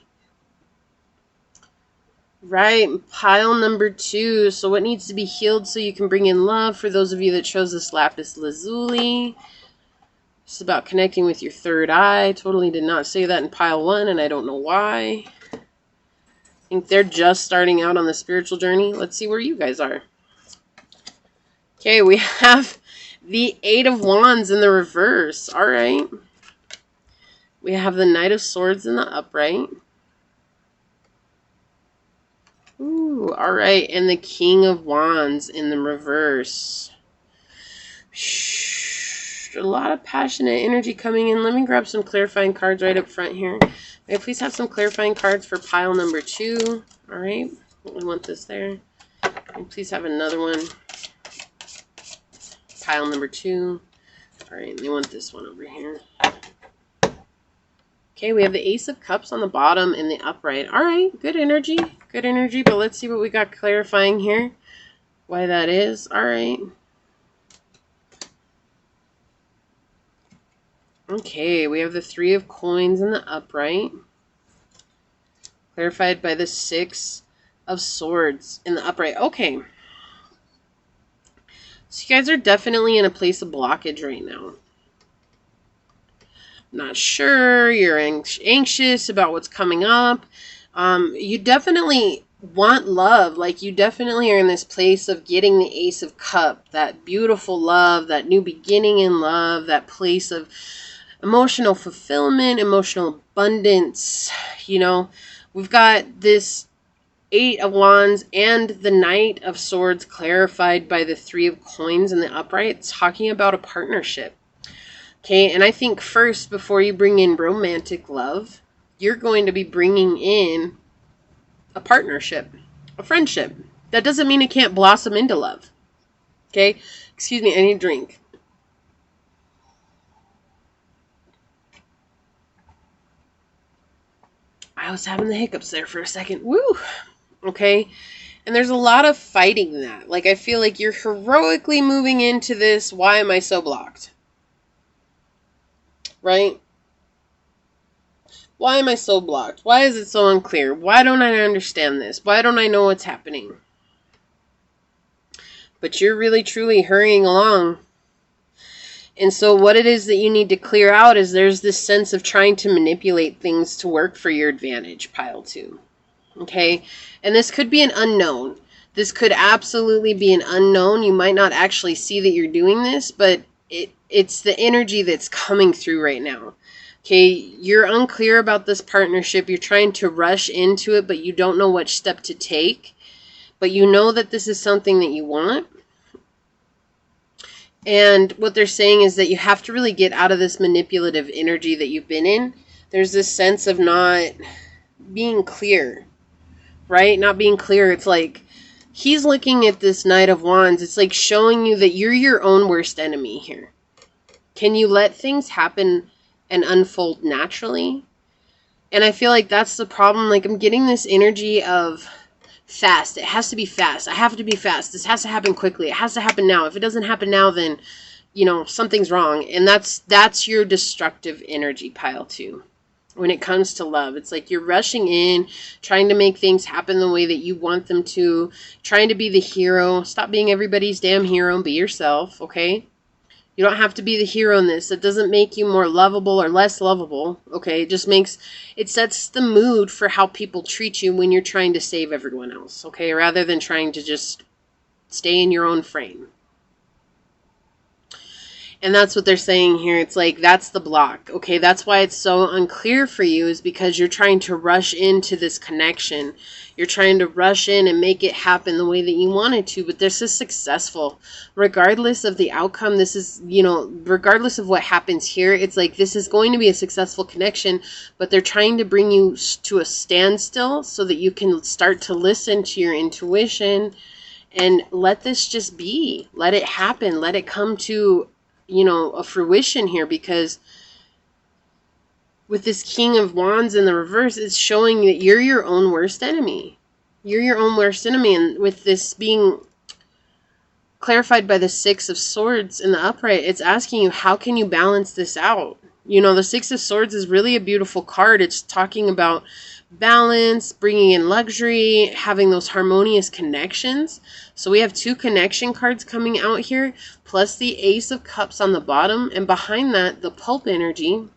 Right, pile number 2. So what needs to be healed so you can bring in love? For those of you that chose this lapis lazuli, it's about connecting with your third eye. Totally did not say that in pile 1, and I don't know why. I think they're just starting out on the spiritual journey. Let's see where you guys are. Okay, we have the 8 of Wands in the reverse. All right. We have the Knight of Swords in the upright. Ooh, all right. And the King of Wands in the reverse. Shh, a lot of passionate energy coming in. Let me grab some clarifying cards right up front here. May I please have some clarifying cards for pile number 2? All right. We want this there. And please have another one. Pile number 2. All right. They want this one over here. Okay, we have the Ace of Cups on the bottom and the upright. All right. Good energy. Good energy. But let's see what we got clarifying here. Why that is. All right. Okay, we have the 3 of Coins in the upright. Clarified by the 6 of Swords in the upright. Okay. So you guys are definitely in a place of blockage right now. Not sure. You're anxious about what's coming up. You definitely want love. Like, you definitely are in this place of getting the Ace of Cups. That beautiful love. That new beginning in love. That place of emotional fulfillment, emotional abundance. You know, we've got this 8 of Wands and the Knight of Swords clarified by the 3 of Coins in the upright, talking about a partnership. Okay, and I think first, before you bring in romantic love, you're going to be bringing in a partnership, a friendship. That doesn't mean it can't blossom into love. Okay, excuse me, I need a drink. I was having the hiccups there for a second. Woo! Okay? And there's a lot of fighting that. Like, I feel like you're heroically moving into this. Why am I so blocked? Right? Why am I so blocked? Why is it so unclear? Why don't I understand this? Why don't I know what's happening? But you're really, truly hurrying along. And so what it is that you need to clear out is there's this sense of trying to manipulate things to work for your advantage, pile 2. Okay? And this could be an unknown. This could absolutely be an unknown. You might not actually see that you're doing this, but it's the energy that's coming through right now. Okay? You're unclear about this partnership. You're trying to rush into it, but you don't know which step to take. But you know that this is something that you want. And what they're saying is that you have to really get out of this manipulative energy that you've been in. There's this sense of not being clear, right? Not being clear. It's like he's looking at this Knight of Wands. It's like showing you that you're your own worst enemy here. Can you let things happen and unfold naturally? And I feel like that's the problem. Like, I'm getting this energy of fast. It has to be fast. I have to be fast. This has to happen quickly. It has to happen now. If it doesn't happen now, then, you know, something's wrong. And that's your destructive energy, pile 2. When it comes to love, it's like you're rushing in, trying to make things happen the way that you want them to, trying to be the hero. Stop being everybody's damn hero and be yourself, okay? You don't have to be the hero in this. It doesn't make you more lovable or less lovable, okay? It sets the mood for how people treat you when you're trying to save everyone else, okay? Rather than trying to just stay in your own frame. And that's what they're saying here. It's like, that's the block, okay? That's why it's so unclear for you, is because you're trying to rush into this connection. You're trying to rush in and make it happen the way that you want it to, but this is successful. Regardless of the outcome, this is, you know, regardless of what happens here, it's like this is going to be a successful connection, but they're trying to bring you to a standstill so that you can start to listen to your intuition and let this just be. Let it happen. Let it come to, you know, a fruition here, because with this King of Wands in the reverse, it's showing that you're your own worst enemy. You're your own worst enemy. And with this being clarified by the Six of Swords in the upright, it's asking you, how can you balance this out? You know, the Six of Swords is really a beautiful card. It's talking about balance, bringing in luxury, having those harmonious connections. So we have 2 connection cards coming out here, plus the Ace of Cups on the bottom, and behind that, the Pulp energy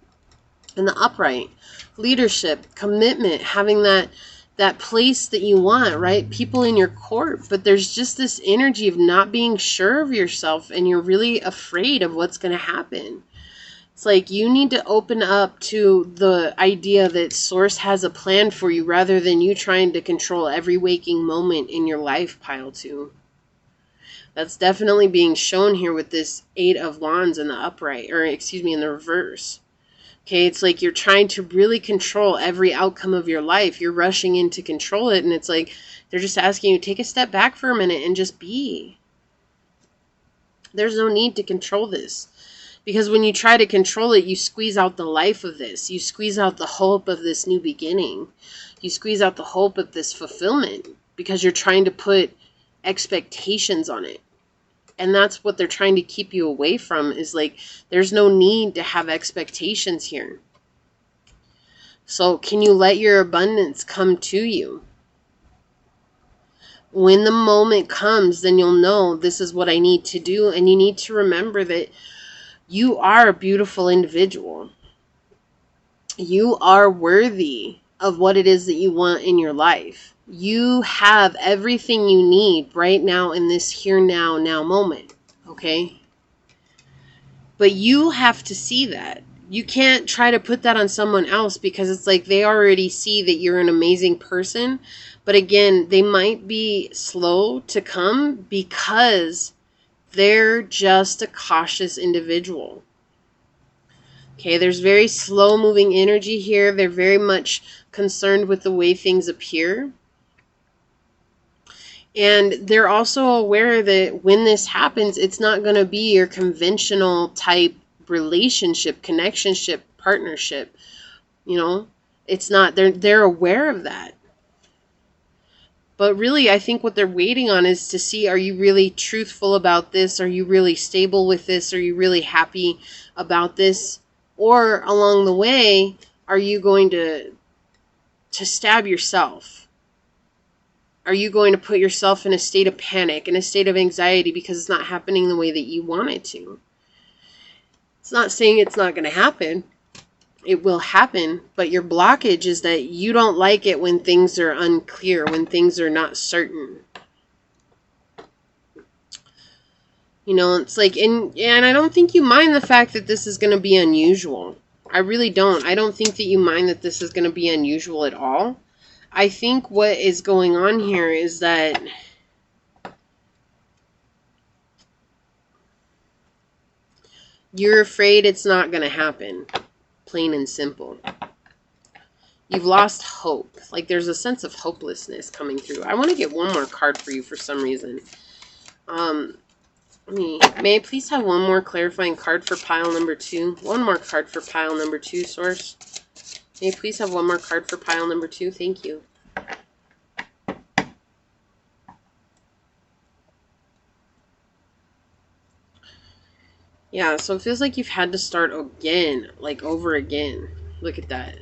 in the upright. Leadership, commitment, having that place that you want, right? People in your court, but there's just this energy of not being sure of yourself, and you're really afraid of what's going to happen. It's like you need to open up to the idea that Source has a plan for you rather than you trying to control every waking moment in your life, pile 2. That's definitely being shown here with this Eight of Wands in the upright, or excuse me, in the reverse. Okay, it's like you're trying to really control every outcome of your life. You're rushing in to control it, and it's like they're just asking you, take a step back for a minute and just be. There's no need to control this. Because when you try to control it, you squeeze out the life of this. You squeeze out the hope of this new beginning. You squeeze out the hope of this fulfillment because you're trying to put expectations on it. And that's what they're trying to keep you away from, is like, there's no need to have expectations here. So can you let your abundance come to you? When the moment comes, then you'll know this is what I need to do. And you need to remember that you are a beautiful individual. You are worthy of what it is that you want in your life. You have everything you need right now in this here, now moment. Okay? But you have to see that. You can't try to put that on someone else, because it's like they already see that you're an amazing person. But again, they might be slow to come because they're just a cautious individual. Okay, there's very slow moving energy here. They're very much concerned with the way things appear. And they're also aware that when this happens, it's not going to be your conventional type relationship, connectionship, partnership. You know, it's not. They're aware of that. But really, I think what they're waiting on is to see, are you really truthful about this? Are you really stable with this? Are you really happy about this? Or along the way, are you going to stab yourself? Are you going to put yourself in a state of panic, in a state of anxiety because it's not happening the way that you want it to? It's not saying it's not going to happen. It will happen, but your blockage is that you don't like it when things are unclear, when things are not certain. You know, it's like, and I don't think you mind the fact that this is going to be unusual. I really don't. I don't think that you mind that this is going to be unusual at all. I think what is going on here is that you're afraid it's not going to happen. Plain and simple. You've lost hope. Like there's a sense of hopelessness coming through. I want to get one more card for you for some reason. May I please have one more clarifying card for pile number 2? One more card for pile number 2, Source. May I please have one more card for pile number 2? Thank you. Yeah, so it feels like you've had to start again, like over again. Look at that.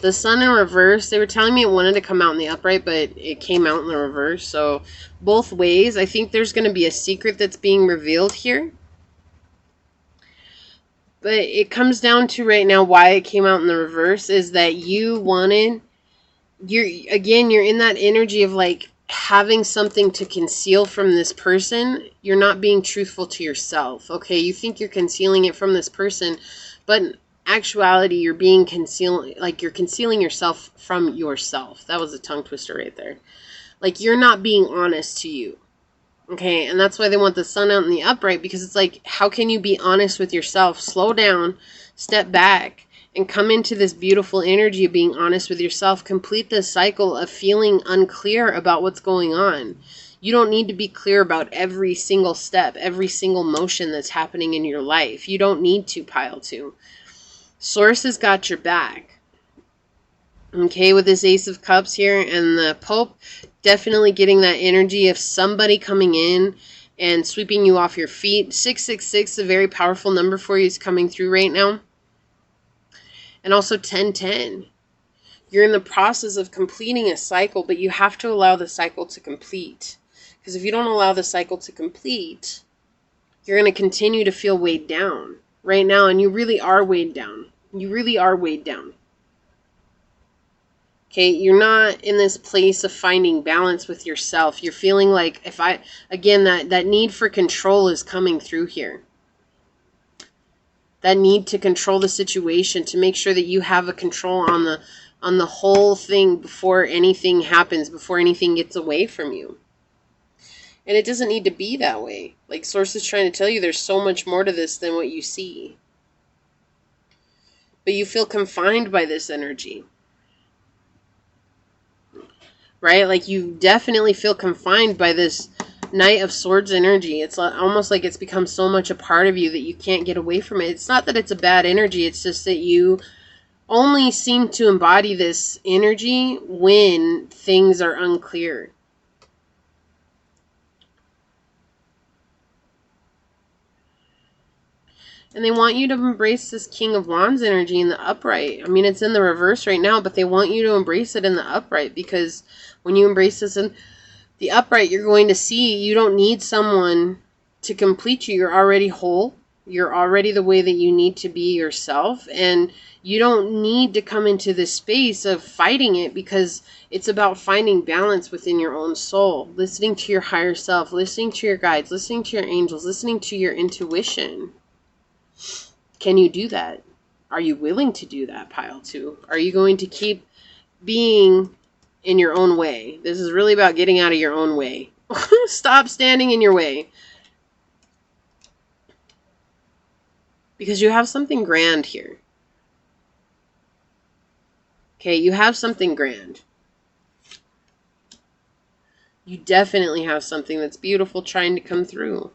The Sun in reverse, they were telling me it wanted to come out in the upright, but it came out in the reverse. So both ways, I think there's going to be a secret that's being revealed here. But it comes down to right now why it came out in the reverse is that you wanted, you're in that energy of like having something to conceal from this person. You're not being truthful to yourself. Okay, you think you're concealing it from this person, but in actuality you're being you're concealing yourself from yourself. That was a tongue twister right there. Like you're not being honest to you. Okay, and that's why they want the Sun out in the upright, because it's like, how can you be honest with yourself? Slow down, step back, and come into this beautiful energy of being honest with yourself. Complete the cycle of feeling unclear about what's going on. You don't need to be clear about every single step, every single motion that's happening in your life. You don't need to, pile 2. Source has got your back. Okay, with this Ace of Cups here and the Pope, definitely getting that energy of somebody coming in and sweeping you off your feet. 666, a very powerful number for you, is coming through right now. And also 1010. You're in the process of completing a cycle, but you have to allow the cycle to complete. Because if you don't allow the cycle to complete, you're going to continue to feel weighed down right now. And you really are weighed down. You really are weighed down. Okay, you're not in this place of finding balance with yourself. You're feeling like, again, that need for control is coming through here. That need to control the situation, to make sure that you have a control on the whole thing before anything happens, before anything gets away from you. And it doesn't need to be that way. Like Source is trying to tell you, there's so much more to this than what you see. But you feel confined by this energy. Right? Like you definitely feel confined by this Knight of Swords energy. It's almost like it's become so much a part of you that you can't get away from it. It's not that it's a bad energy. It's just that you only seem to embody this energy when things are unclear. And they want you to embrace this King of Wands energy in the upright. I mean, it's in the reverse right now, but they want you to embrace it in the upright, because when you embrace this in the upright, you're going to see you don't need someone to complete you. You're already whole. You're already the way that you need to be yourself. And you don't need to come into this space of fighting it, because it's about finding balance within your own soul. Listening to your higher self, listening to your guides, listening to your angels, listening to your intuition. Can you do that? Are you willing to do that, pile 2? Are you going to keep being in your own way? This is really about getting out of your own way. Stop standing in your way. Because you have something grand here. Okay, you have something grand. You definitely have something that's beautiful trying to come through.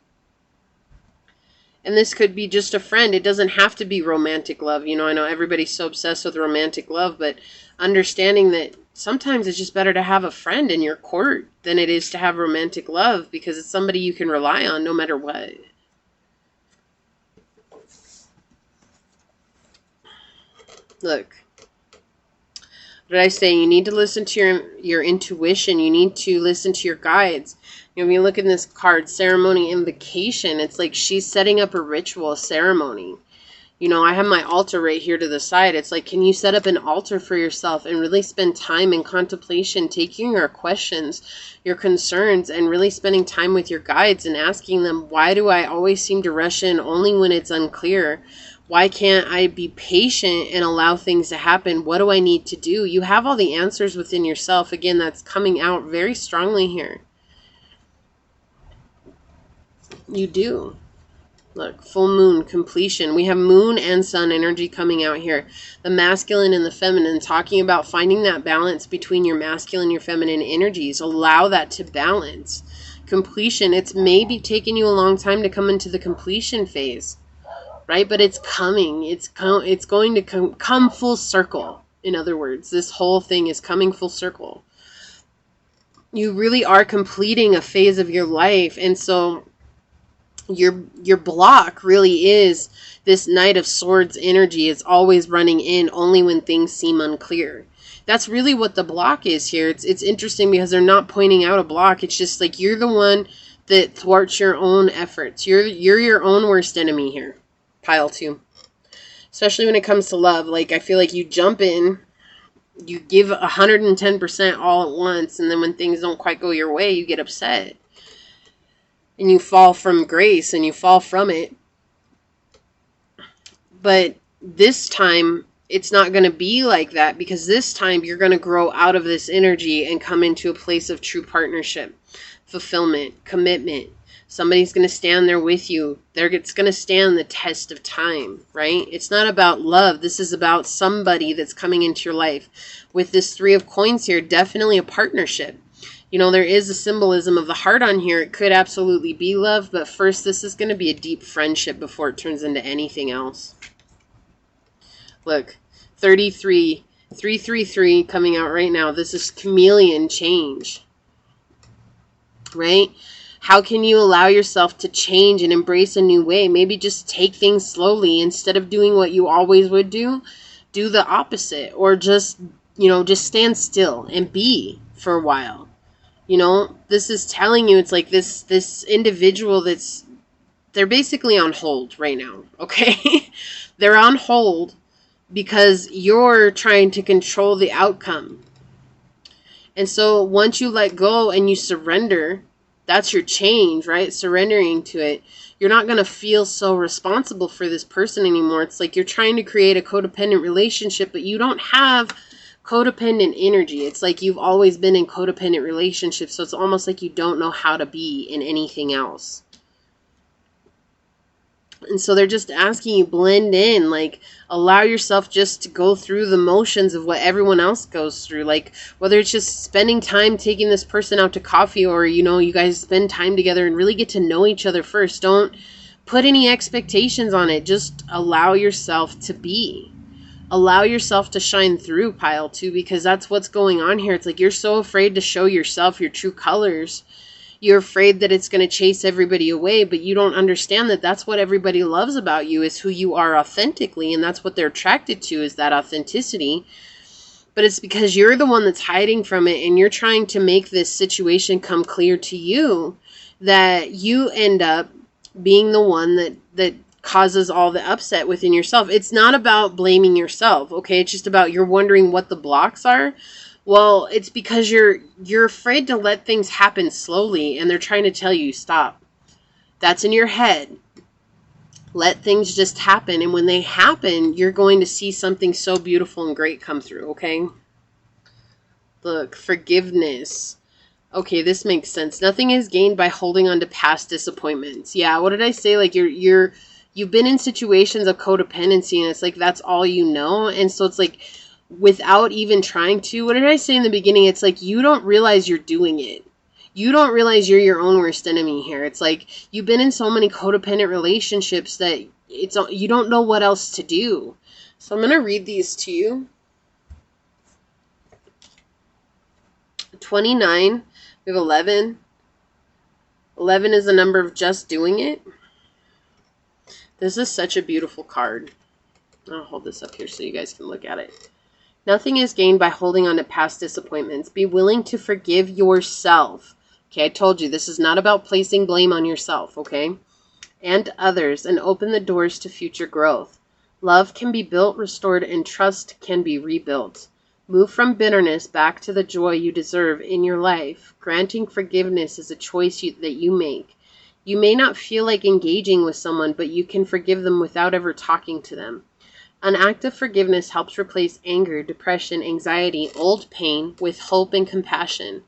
And this could be just a friend. It doesn't have to be romantic love. You know, I know everybody's so obsessed with romantic love, but understanding that sometimes it's just better to have a friend in your court than it is to have romantic love, because it's somebody you can rely on no matter what. Look, what did I say? You need to listen to your intuition. You need to listen to your guides. You know, when you look in this card, ceremony, invocation, it's like she's setting up a ritual, a ceremony. You know, I have my altar right here to the side. It's like, can you set up an altar for yourself and really spend time in contemplation, taking your questions, your concerns, and really spending time with your guides and asking them, why do I always seem to rush in only when it's unclear? Why can't I be patient and allow things to happen? What do I need to do? You have all the answers within yourself. Again, that's coming out very strongly here. You do. Look, full moon, completion. We have moon and sun energy coming out here. The masculine and the feminine, talking about finding that balance between your masculine and your feminine energies. Allow that to balance. Completion. It's maybe taken you a long time to come into the completion phase, right? But it's coming. It's going to come full circle. In other words, this whole thing is coming full circle. You really are completing a phase of your life, and so your block really is this Knight of Swords energy. It's always running in only when things seem unclear. That's really what the block is here. It's interesting because they're not pointing out a block. It's just like you're the one that thwarts your own efforts. You're your own worst enemy here, pile 2. Especially when it comes to love. Like, I feel like you jump in, you give 110% all at once, and then when things don't quite go your way, you get upset. And you fall from grace, and you fall from it. But this time, it's not going to be like that, because this time you're going to grow out of this energy and come into a place of true partnership, fulfillment, commitment. Somebody's going to stand there with you. It's going to stand the test of time, right? It's not about love. This is about somebody that's coming into your life. With this 3 of Coins here, definitely a partnership. You know, there is a symbolism of the heart on here. It could absolutely be love, but first this is going to be a deep friendship before it turns into anything else. Look, 33, 333 coming out right now. This is chameleon change, right? How can you allow yourself to change and embrace a new way? Maybe just take things slowly. Instead of doing what you always would do the opposite, or just, just stand still and be for a while. This is telling you, it's like this individual they're basically on hold right now, okay? They're on hold because you're trying to control the outcome. And so once you let go and you surrender, that's your change, right? Surrendering to it. You're not going to feel so responsible for this person anymore. It's like you're trying to create a codependent relationship, but you don't have codependent energy. It's like you've always been in codependent relationships, so it's almost like you don't know how to be in anything else. And so they're just asking you, blend in, like allow yourself just to go through the motions of what everyone else goes through. Like whether it's just spending time taking this person out to coffee, or, you guys spend time together and really get to know each other first. Don't put any expectations on it. Just allow yourself to be. Allow yourself to shine through, pile 2, because that's what's going on here. It's like you're so afraid to show yourself your true colors. You're afraid that it's going to chase everybody away, but you don't understand that that's what everybody loves about you, is who you are authentically, and that's what they're attracted to, is that authenticity. But it's because you're the one that's hiding from it, and you're trying to make this situation come clear to you, that you end up being the one that causes all the upset within yourself. It's not about blaming yourself, okay? It's just about you're wondering what the blocks are. Well, it's because you're afraid to let things happen slowly, and they're trying to tell you, stop. That's in your head. Let things just happen, and when they happen, you're going to see something so beautiful and great come through, okay? Look, forgiveness. Okay, this makes sense. Nothing is gained by holding on to past disappointments. Yeah, what did I say? Like you've been in situations of codependency, and it's like that's all you know, and so it's like, without even trying to, what did I say in the beginning? It's like you don't realize you're doing it. You don't realize you're your own worst enemy here. It's like you've been in so many codependent relationships that you don't know what else to do. So I'm going to read these to you. 29, we have 11. 11 is the number of just doing it. This is such a beautiful card. I'll hold this up here so you guys can look at it. Nothing is gained by holding on to past disappointments. Be willing to forgive yourself. Okay, I told you, this is not about placing blame on yourself, okay? And others, and open the doors to future growth. Love can be built, restored, and trust can be rebuilt. Move from bitterness back to the joy you deserve in your life. Granting forgiveness is a choice that you make. You may not feel like engaging with someone, but you can forgive them without ever talking to them. An act of forgiveness helps replace anger, depression, anxiety, old pain with hope and compassion.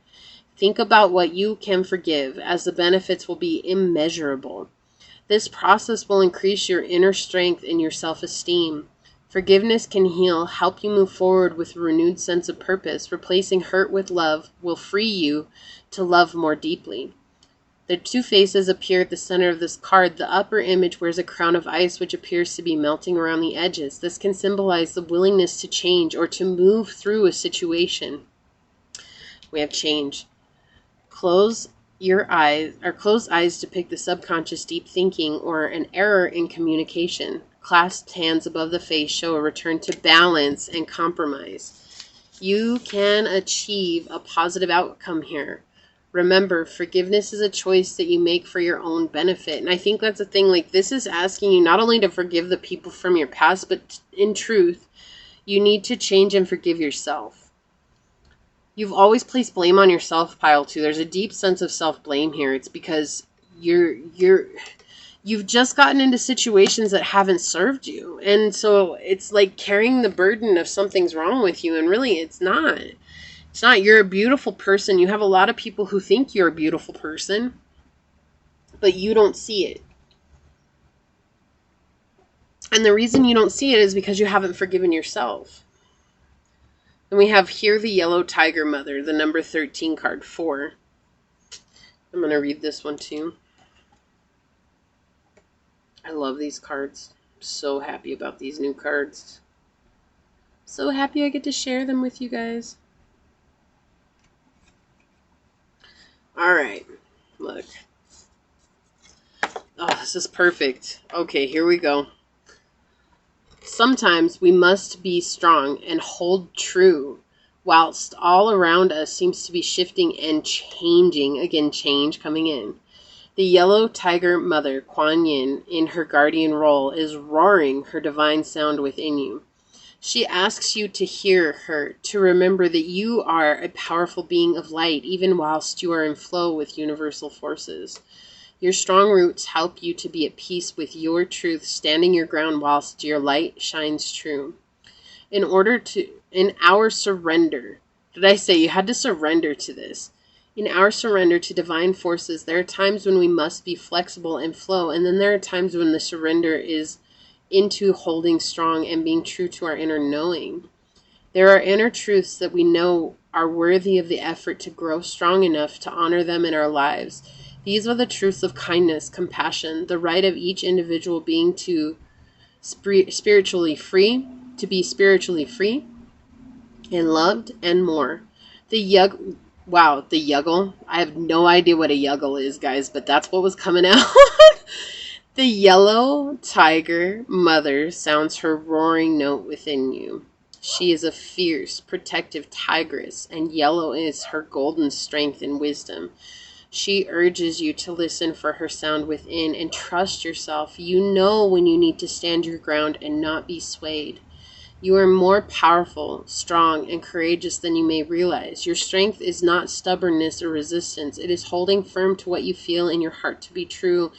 Think about what you can forgive, as the benefits will be immeasurable. This process will increase your inner strength and your self-esteem. Forgiveness can heal, help you move forward with a renewed sense of purpose. Replacing hurt with love will free you to love more deeply. The two faces appear at the center of this card. The upper image wears a crown of ice, which appears to be melting around the edges. This can symbolize the willingness to change or to move through a situation. We have change. Close your eyes, or closed eyes depict the subconscious deep thinking or an error in communication. Clasped hands above the face show a return to balance and compromise. You can achieve a positive outcome here. Remember, forgiveness is a choice that you make for your own benefit. And I think that's the thing. Like, this is asking you not only to forgive the people from your past, but in truth, you need to change and forgive yourself. You've always placed blame on yourself, pile 2. There's a deep sense of self-blame here. It's because you've just gotten into situations that haven't served you. And so it's like carrying the burden of something's wrong with you. And really, it's not. It's not. You're a beautiful person. You have a lot of people who think you're a beautiful person, but you don't see it. And the reason you don't see it is because you haven't forgiven yourself. And we have here the yellow tiger mother, the number 13 card, 4. I'm going to read this one too. I love these cards. I'm so happy about these new cards. So happy I get to share them with you guys. All right, look. Oh, this is perfect. Okay, here we go. Sometimes we must be strong and hold true, whilst all around us seems to be shifting and changing. Again, change coming in. The yellow tiger mother, Kuan Yin, in her guardian role, is roaring her divine sound within you. She asks you to hear her, to remember that you are a powerful being of light, even whilst you are in flow with universal forces. Your strong roots help you to be at peace with your truth, standing your ground whilst your light shines true. In our surrender, did I say you had to surrender to this? In our surrender to divine forces, there are times when we must be flexible and flow, and then there are times when the surrender is into holding strong and being true to our inner knowing. There are inner truths that we know are worthy of the effort to grow strong enough to honor them in our lives. These are the truths of kindness, compassion, the right of each individual being to spiritually free, and loved, and more. The yuggle. I have no idea what a yuggle is, guys, but that's what was coming out. The yellow tiger mother sounds her roaring note within you. She is a fierce, protective tigress, and yellow is her golden strength and wisdom. She urges you to listen for her sound within and trust yourself. You know when you need to stand your ground and not be swayed. You are more powerful, strong, and courageous than you may realize. Your strength is not stubbornness or resistance. It is holding firm to what you feel in your heart to be true,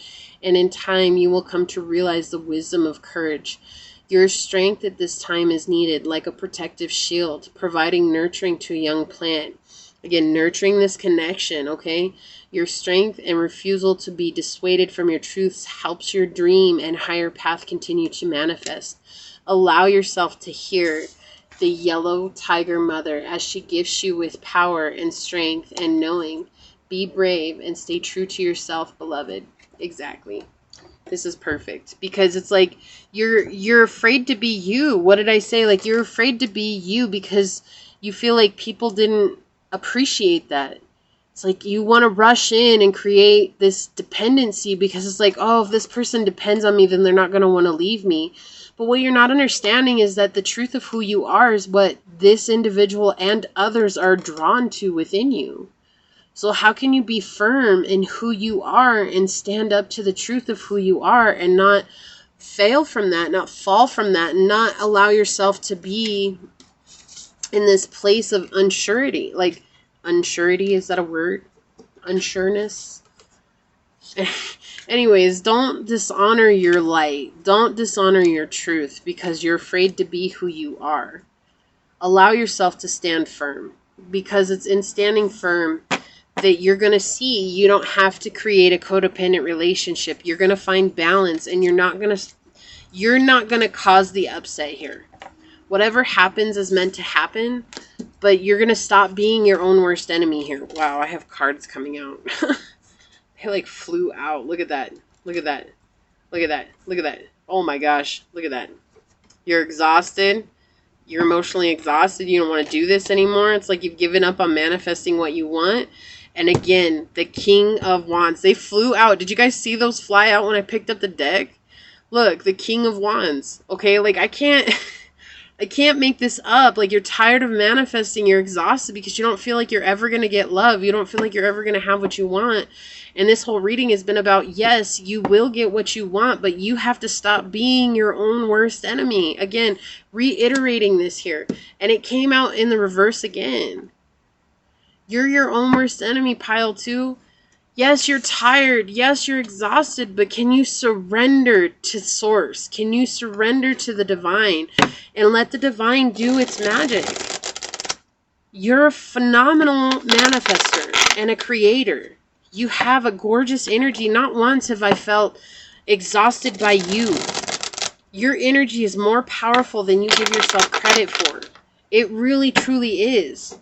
and in time you will come to realize the wisdom of courage. Your strength at this time is needed like a protective shield, providing nurturing to a young plant. Again, nurturing this connection, okay? Your strength and refusal to be dissuaded from your truths helps your dream and higher path continue to manifest. Allow yourself to hear the yellow tiger mother as she gifts you with power and strength and knowing. Be brave and stay true to yourself, beloved. Exactly. This is perfect because it's like you're afraid to be you. What did I say? Like you're afraid to be you because you feel like people didn't appreciate that. It's like you want to rush in and create this dependency because it's like, oh, if this person depends on me, then they're not going to want to leave me. But what you're not understanding is that the truth of who you are is what this individual and others are drawn to within you. So how can you be firm in who you are and stand up to the truth of who you are and not fail from that, not fall from that, and not allow yourself to be in this place of unsurety? Like, unsurety, is that a word? Unsureness? Anyways, don't dishonor your light. Don't dishonor your truth because you're afraid to be who you are. Allow yourself to stand firm because it's in standing firm that you're going to see you don't have to create a codependent relationship. You're going to find balance and you're not going to cause the upset here. Whatever happens is meant to happen, but you're going to stop being your own worst enemy here. Wow, I have cards coming out. They like flew out. Look at that. Look at that. Look at that. Look at that. Oh my gosh. Look at that. You're exhausted. You're emotionally exhausted. You don't want to do this anymore. It's like you've given up on manifesting what you want. And again, the King of Wands. They flew out. Did you guys see those fly out when I picked up the deck? Look, the King of Wands. Okay, like I can't make this up. Like you're tired of manifesting. You're exhausted because you don't feel like you're ever going to get love. You don't feel like you're ever going to have what you want. And this whole reading has been about, yes, you will get what you want, but you have to stop being your own worst enemy. Again, reiterating this here. And it came out in the reverse again. You're your own worst enemy, pile 2. Yes, you're tired. Yes, you're exhausted, but can you surrender to source? Can you surrender to the divine and let the divine do its magic? You're a phenomenal manifester and a creator. You have a gorgeous energy. Not once have I felt exhausted by you. Your energy is more powerful than you give yourself credit for. It really, truly is.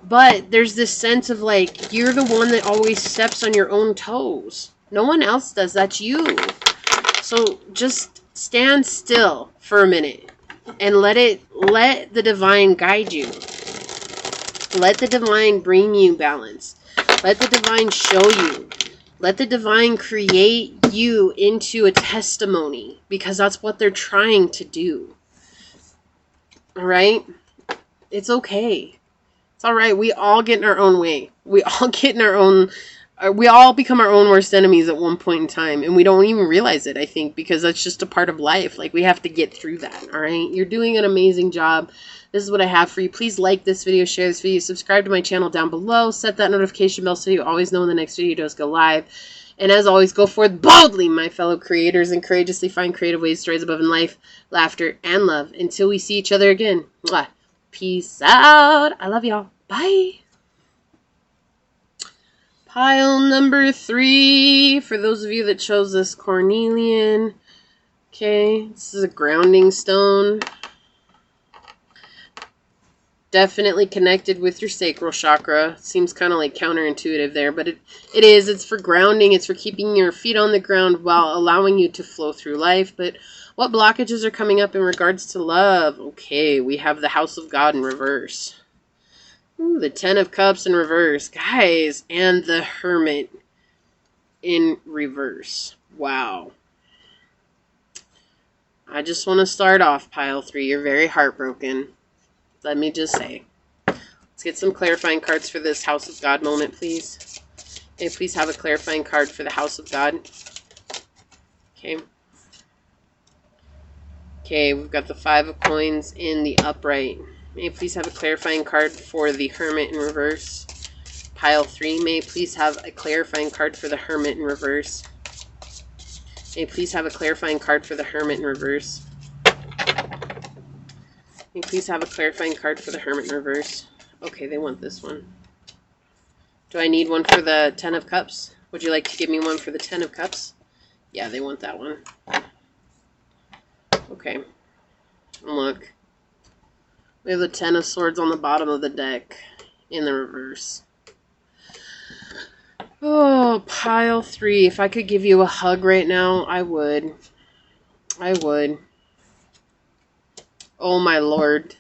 But there's this sense of like, you're the one that always steps on your own toes. No one else does. That's you. So just stand still for a minute And let the divine guide you. Let the divine bring you balance. Let the divine show you. Let the divine create you into a testimony, because that's what they're trying to do. All right? It's okay. It's all right. We all get in our own way. We all get in our own... We all become our own worst enemies at one point in time, and we don't even realize it, I think, because that's just a part of life. Like, we have to get through that, all right? You're doing an amazing job. This is what I have for you. Please like this video, share this video, subscribe to my channel down below, set that notification bell so you always know when the next video does go live. And as always, go forth boldly, my fellow creators, and courageously find creative ways to rise above in life, laughter, and love. Until we see each other again. Mwah. Peace out. I love y'all. Bye. Pile number 3, for those of you that chose this cornelian. Okay, this is a grounding stone. Definitely connected with your sacral chakra. Seems kind of like counterintuitive there, but it is. It's for grounding. It's for keeping your feet on the ground while allowing you to flow through life. But what blockages are coming up in regards to love? Okay, we have the House of God in reverse. Ooh, the 10 of Cups in reverse. Guys, and the Hermit in reverse. Wow. I just want to start off, pile 3. You're very heartbroken. Let me just say. Let's get some clarifying cards for this House of God moment, please. Okay, please have a clarifying card for the House of God. Okay. Okay, we've got the 5 of Coins in the upright. May I please have a clarifying card for the Hermit in reverse? Pile 3, may I please have a clarifying card for the Hermit in reverse? May I please have a clarifying card for the Hermit in reverse? May I please have a clarifying card for the Hermit in reverse? Okay, they want this one. Do I need one for the 10 of Cups? Would you like to give me one for the 10 of Cups? Yeah, they want that one. Okay. Look. We have the 10 of Swords on the bottom of the deck in the reverse. Oh, pile 3. If I could give you a hug right now, I would. I would. Oh, my Lord.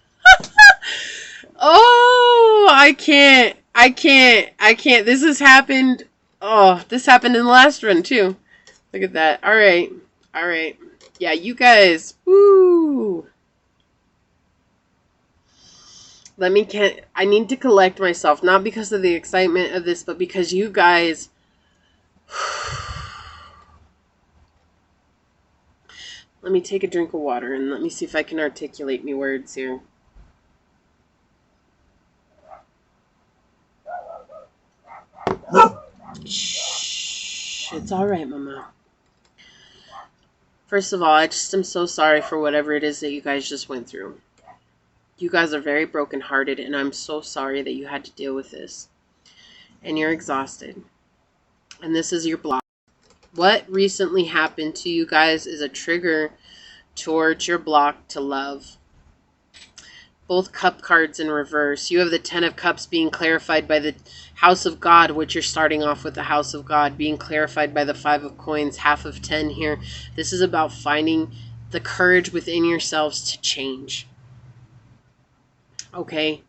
Oh, I can't. This has happened. Oh, this happened in the last run, too. Look at that. All right. All right. Yeah, you guys. Woo. I need to collect myself, not because of the excitement of this, but because you guys, let me take a drink of water and let me see if I can articulate me words here. Shh, it's all right, Mama. First of all, I just am so sorry for whatever it is that you guys just went through. You guys are very brokenhearted, and I'm so sorry that you had to deal with this. And you're exhausted. And this is your block. What recently happened to you guys is a trigger towards your block to love. Both cup cards in reverse. You have the 10 of Cups being clarified by the House of God, which you're starting off with the House of God, being clarified by the 5 of Coins, half of 10 here. This is about finding the courage within yourselves to change. Okay,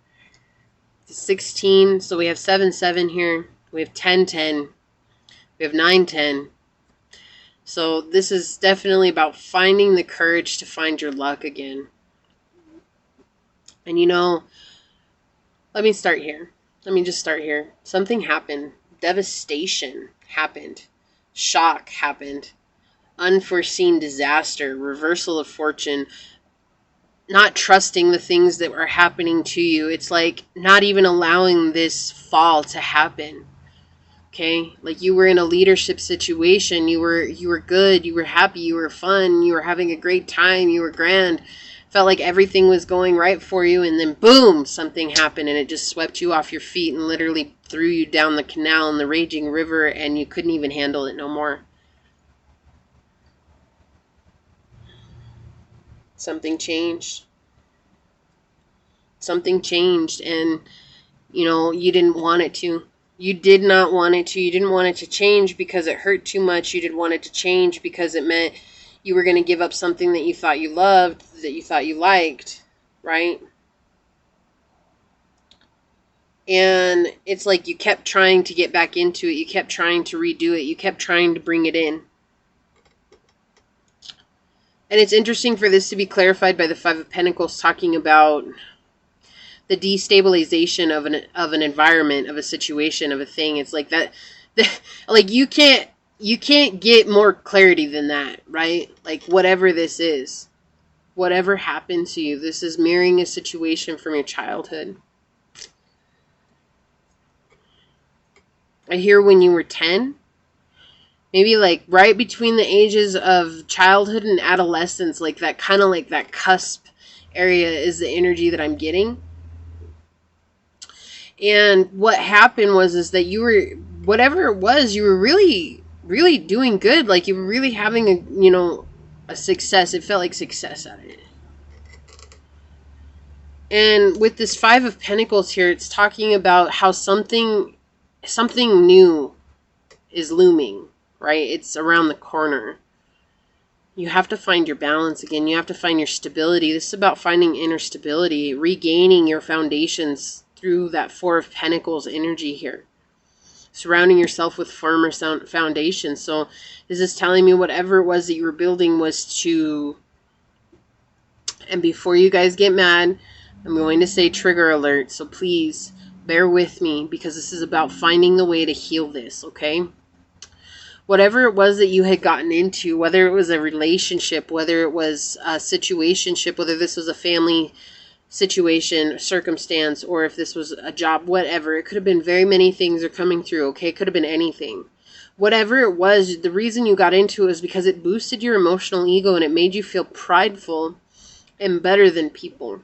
16, so we have 7, 7 here, we have 10, 10, we have 9, 10. So this is definitely about finding the courage to find your luck again. And you know, let me start here. Let me just start here. Something happened. Devastation happened. Shock happened. Unforeseen disaster. Reversal of fortune. Not trusting the things that were happening to you. It's like not even allowing this fall to happen. Okay? Like you were in a leadership situation. You were good. You were happy. You were fun. You were having a great time. You were grand. Felt like everything was going right for you. And then boom, something happened and it just swept you off your feet and literally threw you down the canal in the raging river and you couldn't even handle it no more. Something changed. Something changed and, you know, you didn't want it to. You did not want it to. You didn't want it to change because it hurt too much. You didn't want it to change because it meant You were going to give up something that you thought you loved, that you thought you liked, right? And it's like you kept trying to get back into it. You kept trying to redo it. You kept trying to bring it in. And it's interesting for this to be clarified by the Five of Pentacles, talking about the destabilization of an environment, of a situation, of a thing. It's like that, like you can't get more clarity than that, right? Like whatever this is, whatever happened to you, this is mirroring a situation from your childhood. I hear when you were 10, maybe like right between the ages of childhood and adolescence, like that kind of like that cusp area is the energy that I'm getting. And what happened is that you were, whatever it was, you were really, really doing good. Like you were really having a success. It felt like success out of it. And with this Five of Pentacles here, it's talking about how something new is looming, right? It's around the corner. You have to find your balance again. You have to find your stability. This is about finding inner stability, regaining your foundations through that Four of Pentacles energy here. Surrounding yourself with firmer foundations. So this is telling me whatever it was that you were building was to... And before you guys get mad, I'm going to say trigger alert. So please bear with me, because this is about finding the way to heal this, okay? Whatever it was that you had gotten into, whether it was a relationship, whether it was a situationship, whether this was a family situation, circumstance, or if this was a job, whatever. It could have been very many things are coming through, okay? It could have been anything. Whatever it was, the reason you got into it was because it boosted your emotional ego and it made you feel prideful and better than people.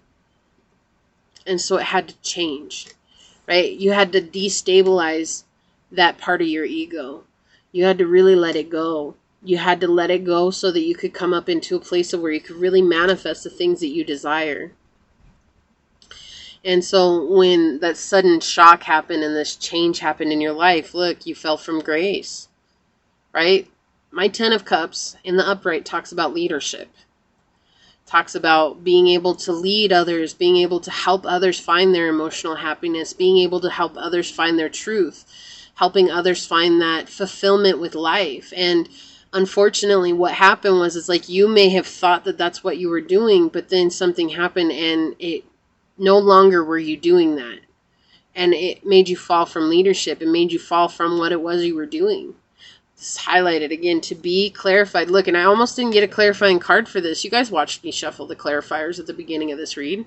And so it had to change, right? You had to destabilize that part of your ego. You had to really let it go. You had to let it go so that you could come up into a place of where you could really manifest the things that you desire. And so when that sudden shock happened and this change happened in your life, look, you fell from grace, right? My 10 of Cups in the upright talks about leadership. Talks about being able to lead others, being able to help others find their emotional happiness, being able to help others find their truth, helping others find that fulfillment with life. And unfortunately, what happened was, it's like you may have thought that that's what you were doing, but then something happened and it no longer were you doing that. And it made you fall from leadership. It made you fall from what it was you were doing. This is highlighted again to be clarified. Look, and I almost didn't get a clarifying card for this. You guys watched me shuffle the clarifiers at the beginning of this read.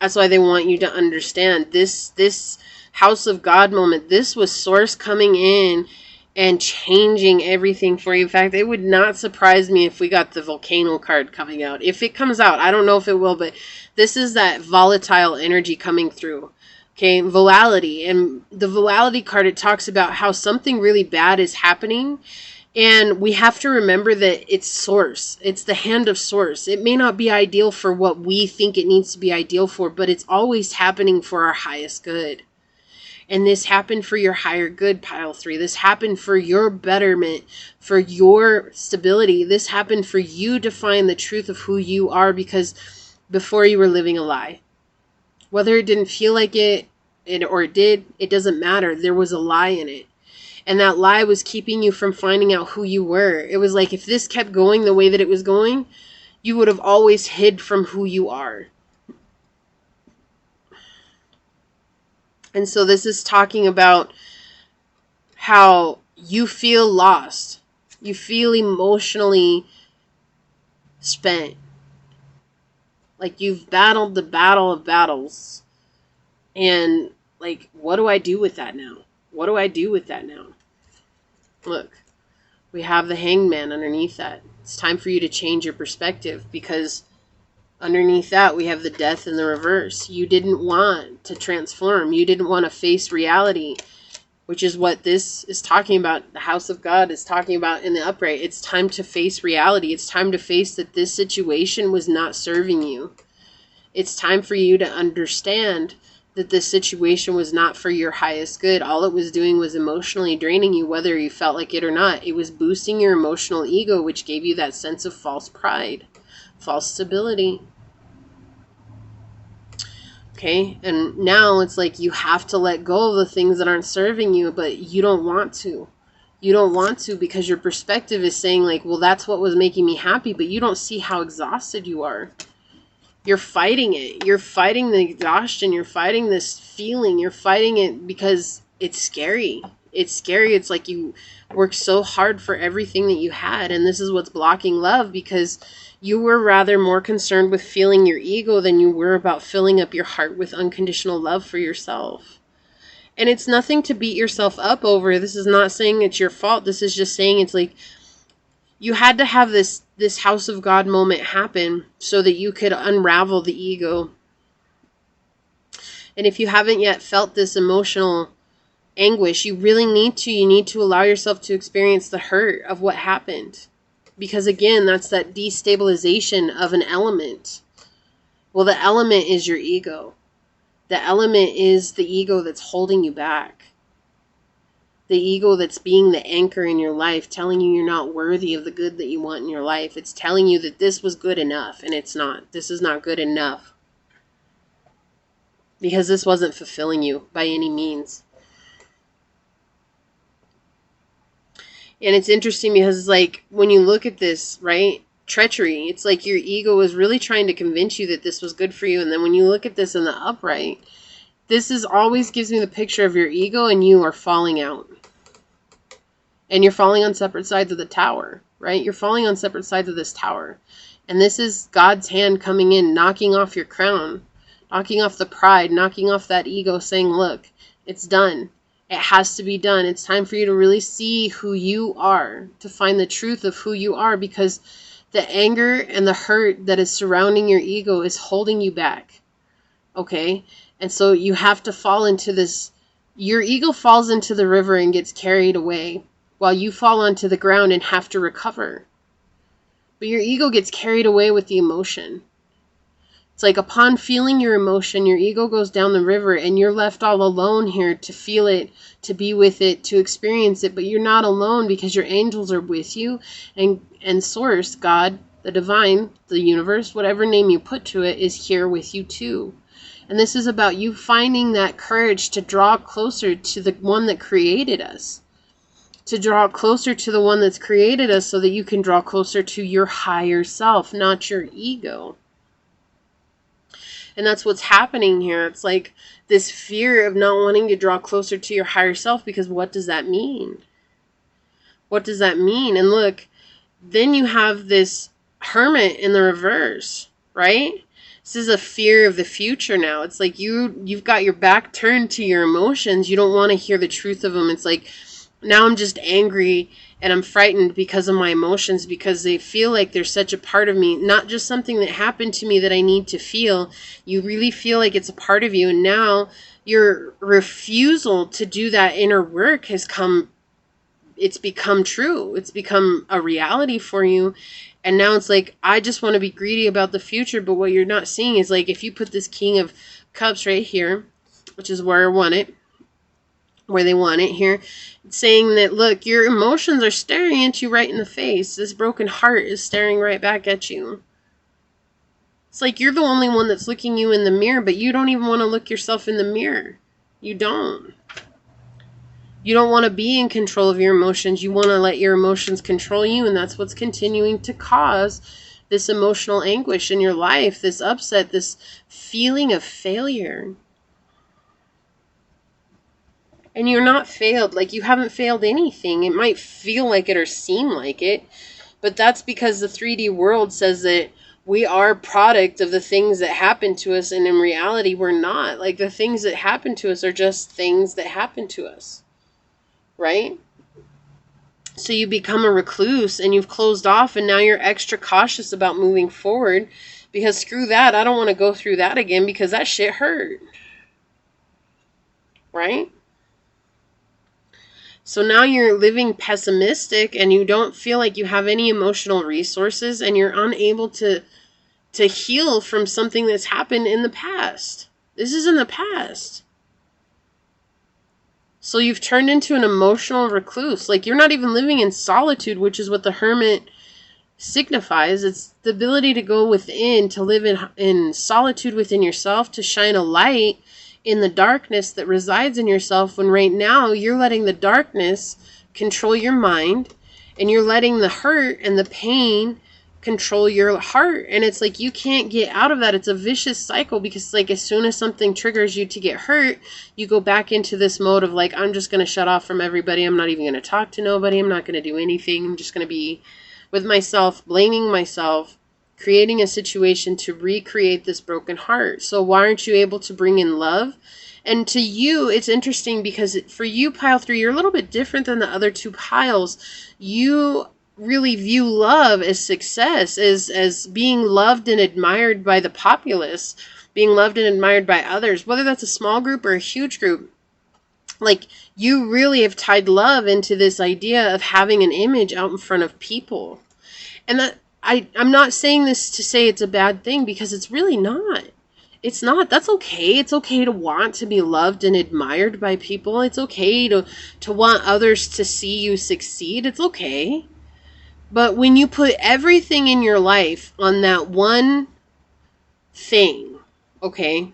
That's why they want you to understand this House of God moment. This was Source coming in and changing everything for you. In fact, it would not surprise me if we got the Volcano card coming out. If it comes out, I don't know if it will, but this is that volatile energy coming through. Okay, volatility. And the volatility card, it talks about how something really bad is happening. And we have to remember that it's Source. It's the hand of Source. It may not be ideal for what we think it needs to be ideal for, but it's always happening for our highest good. And this happened for your higher good, pile 3. This happened for your betterment, for your stability. This happened for you to find the truth of who you are, because before you were living a lie. Whether it didn't feel like it or it did, it doesn't matter. There was a lie in it. And that lie was keeping you from finding out who you were. It was like if this kept going the way that it was going, you would have always hid from who you are. And so this is talking about how you feel lost. You feel emotionally spent. Like you've battled the battle of battles. And like, what do I do with that now? What do I do with that now? Look, we have the Hanged Man underneath that. It's time for you to change your perspective, because underneath that, we have the Death in the reverse. You didn't want to transform. You didn't want to face reality, which is what this is talking about. The House of God is talking about in the upright. It's time to face reality. It's time to face that this situation was not serving you. It's time for you to understand that this situation was not for your highest good. All it was doing was emotionally draining you, whether you felt like it or not. It was boosting your emotional ego, which gave you that sense of false pride, false stability. Okay, and now it's like you have to let go of the things that aren't serving you, but you don't want to. You don't want to because your perspective is saying like, well, that's what was making me happy, but you don't see how exhausted you are. You're fighting it. You're fighting the exhaustion. You're fighting this feeling. You're fighting it because it's scary. It's scary. It's like you worked so hard for everything that you had, and this is what's blocking love, because you were rather more concerned with feeling your ego than you were about filling up your heart with unconditional love for yourself. And it's nothing to beat yourself up over. This is not saying it's your fault. This is just saying it's like you had to have this house of God moment happen so that you could unravel the ego. And if you haven't yet felt this emotional anguish, you really need to. You need to allow yourself to experience the hurt of what happened. Because again, that's that destabilization of an element. Well, the element is your ego. The element is the ego that's holding you back. The ego that's being the anchor in your life, telling you you're not worthy of the good that you want in your life. It's telling you that this was good enough, and it's not. This is not good enough. Because this wasn't fulfilling you by any means. And it's interesting because it's like, when you look at this, right? Treachery. It's like your ego is really trying to convince you that this was good for you. And then when you look at this in the upright, this is always gives me the picture of your ego and you are falling out. And you're falling on separate sides of the tower, right? You're falling on separate sides of this tower. And this is God's hand coming in, knocking off your crown, knocking off the pride, knocking off that ego, saying, look, it's done. It has to be done. It's time for you to really see who you are, to find the truth of who you are, because the anger and the hurt that is surrounding your ego is holding you back. Okay? And so you have to fall into this. Your ego falls into the river and gets carried away, while you fall onto the ground and have to recover. But your ego gets carried away with the emotion. It's like upon feeling your emotion, your ego goes down the river and you're left all alone here to feel it, to be with it, to experience it. But you're not alone because your angels are with you, and Source, God, the divine, the universe, whatever name you put to it, is here with you too. And this is about you finding that courage to draw closer to the one that created us. To draw closer to the one that's created us so that you can draw closer to your higher self, not your ego. And that's what's happening here. It's like this fear of not wanting to draw closer to your higher self, because what does that mean? What does that mean? And look, then you have this Hermit in the reverse, right? This is a fear of the future now. It's like you've got your back turned to your emotions. You don't want to hear the truth of them. It's like, now I'm just angry and I'm frightened because of my emotions, because they feel like they're such a part of me, not just something that happened to me that I need to feel. You really feel like it's a part of you. And now your refusal to do that inner work it's become true. It's become a reality for you. And now it's like, I just want to be greedy about the future. But what you're not seeing is, like, if you put this King of Cups right here, which is where I want it, where they want it here, it's saying that, look, your emotions are staring at you right in the face. This broken heart is staring right back at you. It's like you're the only one that's looking you in the mirror, but you don't even want to look yourself in the mirror. You don't. You don't want to be in control of your emotions. You want to let your emotions control you, and that's what's continuing to cause this emotional anguish in your life, this upset, this feeling of failure. And you're not failed. Like, you haven't failed anything. It might feel like it or seem like it, but that's because the 3D world says that we are product of the things that happen to us, and in reality, we're not. Like, the things that happen to us are just things that happen to us, right? So you become a recluse, and you've closed off, and now you're extra cautious about moving forward, because screw that, I don't want to go through that again, because that shit hurt, right? So now you're living pessimistic, and you don't feel like you have any emotional resources, and you're unable to heal from something that's happened in the past. This is in the past. So you've turned into an emotional recluse. Like, you're not even living in solitude, which is what the hermit signifies. It's the ability to go within, to live in solitude within yourself, to shine a light in the darkness that resides in yourself, when right now you're letting the darkness control your mind, and you're letting the hurt and the pain control your heart. And it's like, you can't get out of that. It's a vicious cycle, because like, as soon as something triggers you to get hurt, you go back into this mode of like, I'm just going to shut off from everybody. I'm not even going to talk to nobody. I'm not going to do anything. I'm just going to be with myself, blaming myself, creating a situation to recreate this broken heart. So why aren't you able to bring in love? And to you, it's interesting, because for you, pile 3, you're a little bit different than the other 2 piles. You really view love as success, as being loved and admired by the populace, being loved and admired by others, whether that's a small group or a huge group. Like, you really have tied love into this idea of having an image out in front of people. And that I'm not saying this to say it's a bad thing, because it's really not. It's not. That's okay. It's okay to want to be loved and admired by people. It's okay to want others to see you succeed. It's okay. But when you put everything in your life on that one thing, okay,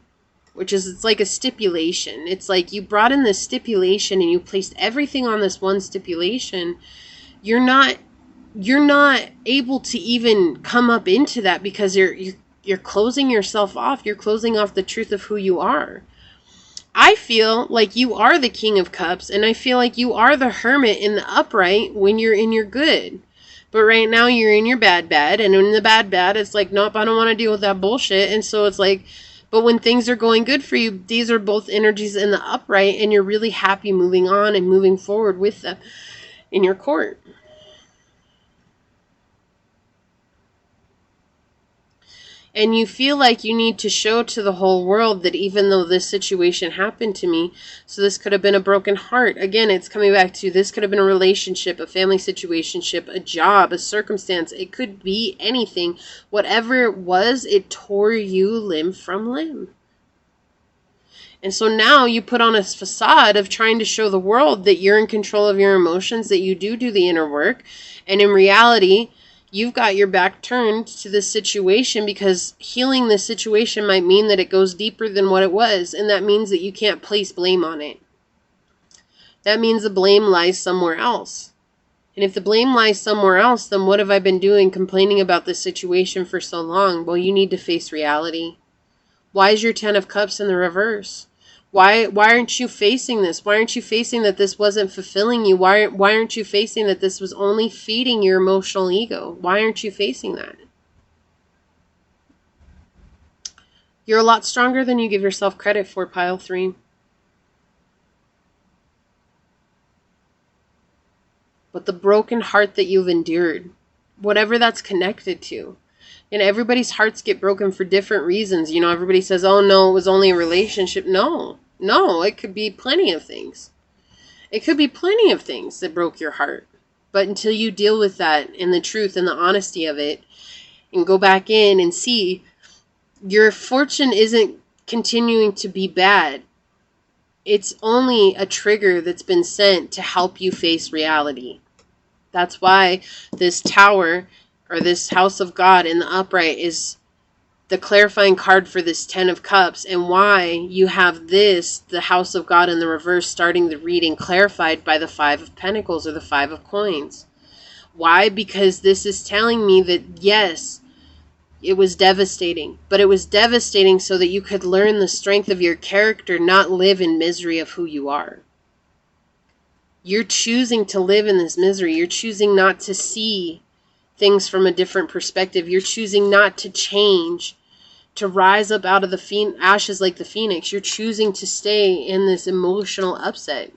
which is, it's like a stipulation. It's like you brought in this stipulation and you placed everything on this one stipulation. You're not able to even come up into that, because you're closing yourself off. You're closing off the truth of who you are. I feel like you are the King of Cups, and I feel like you are the Hermit in the upright when you're in your good. But right now you're in your bad, and in the bad, it's like, nope, I don't want to deal with that bullshit. And so it's like, but when things are going good for you, these are both energies in the upright, and you're really happy moving on and moving forward with them in your court. And you feel like you need to show to the whole world that even though this situation happened to me, so this could have been a broken heart. Again, it's coming back to, this could have been a relationship, a family situationship, a job, a circumstance. It could be anything. Whatever it was, it tore you limb from limb. And so now you put on a facade of trying to show the world that you're in control of your emotions, that you do the inner work. And in reality, you've got your back turned to this situation, because healing this situation might mean that it goes deeper than what it was. And that means that you can't place blame on it. That means the blame lies somewhere else. And if the blame lies somewhere else, then what have I been doing complaining about this situation for so long? Well, you need to face reality. Why is your 10 of Cups in the reverse? Why aren't you facing this? Why aren't you facing that this wasn't fulfilling you? Why aren't you facing that this was only feeding your emotional ego? Why aren't you facing that? You're a lot stronger than you give yourself credit for, pile 3. But the broken heart that you've endured, whatever that's connected to, and everybody's hearts get broken for different reasons. You know, everybody says, oh no, it was only a relationship. No, it could be plenty of things. It could be plenty of things that broke your heart. But until you deal with that and the truth and the honesty of it, and go back in and see, your fortune isn't continuing to be bad. It's only a trigger that's been sent to help you face reality. That's why this Tower, or this House of God in the upright, is the clarifying card for this 10 of Cups, and why you have this, the House of God in the reverse, starting the reading clarified by the 5 of Pentacles, or the 5 of Coins. Why? Because this is telling me that, yes, it was devastating, but it was devastating so that you could learn the strength of your character, not live in misery of who you are. You're choosing to live in this misery. You're choosing not to see things from a different perspective. You're choosing not to change, to rise up out of the ashes like the phoenix. You're choosing to stay in this emotional upset.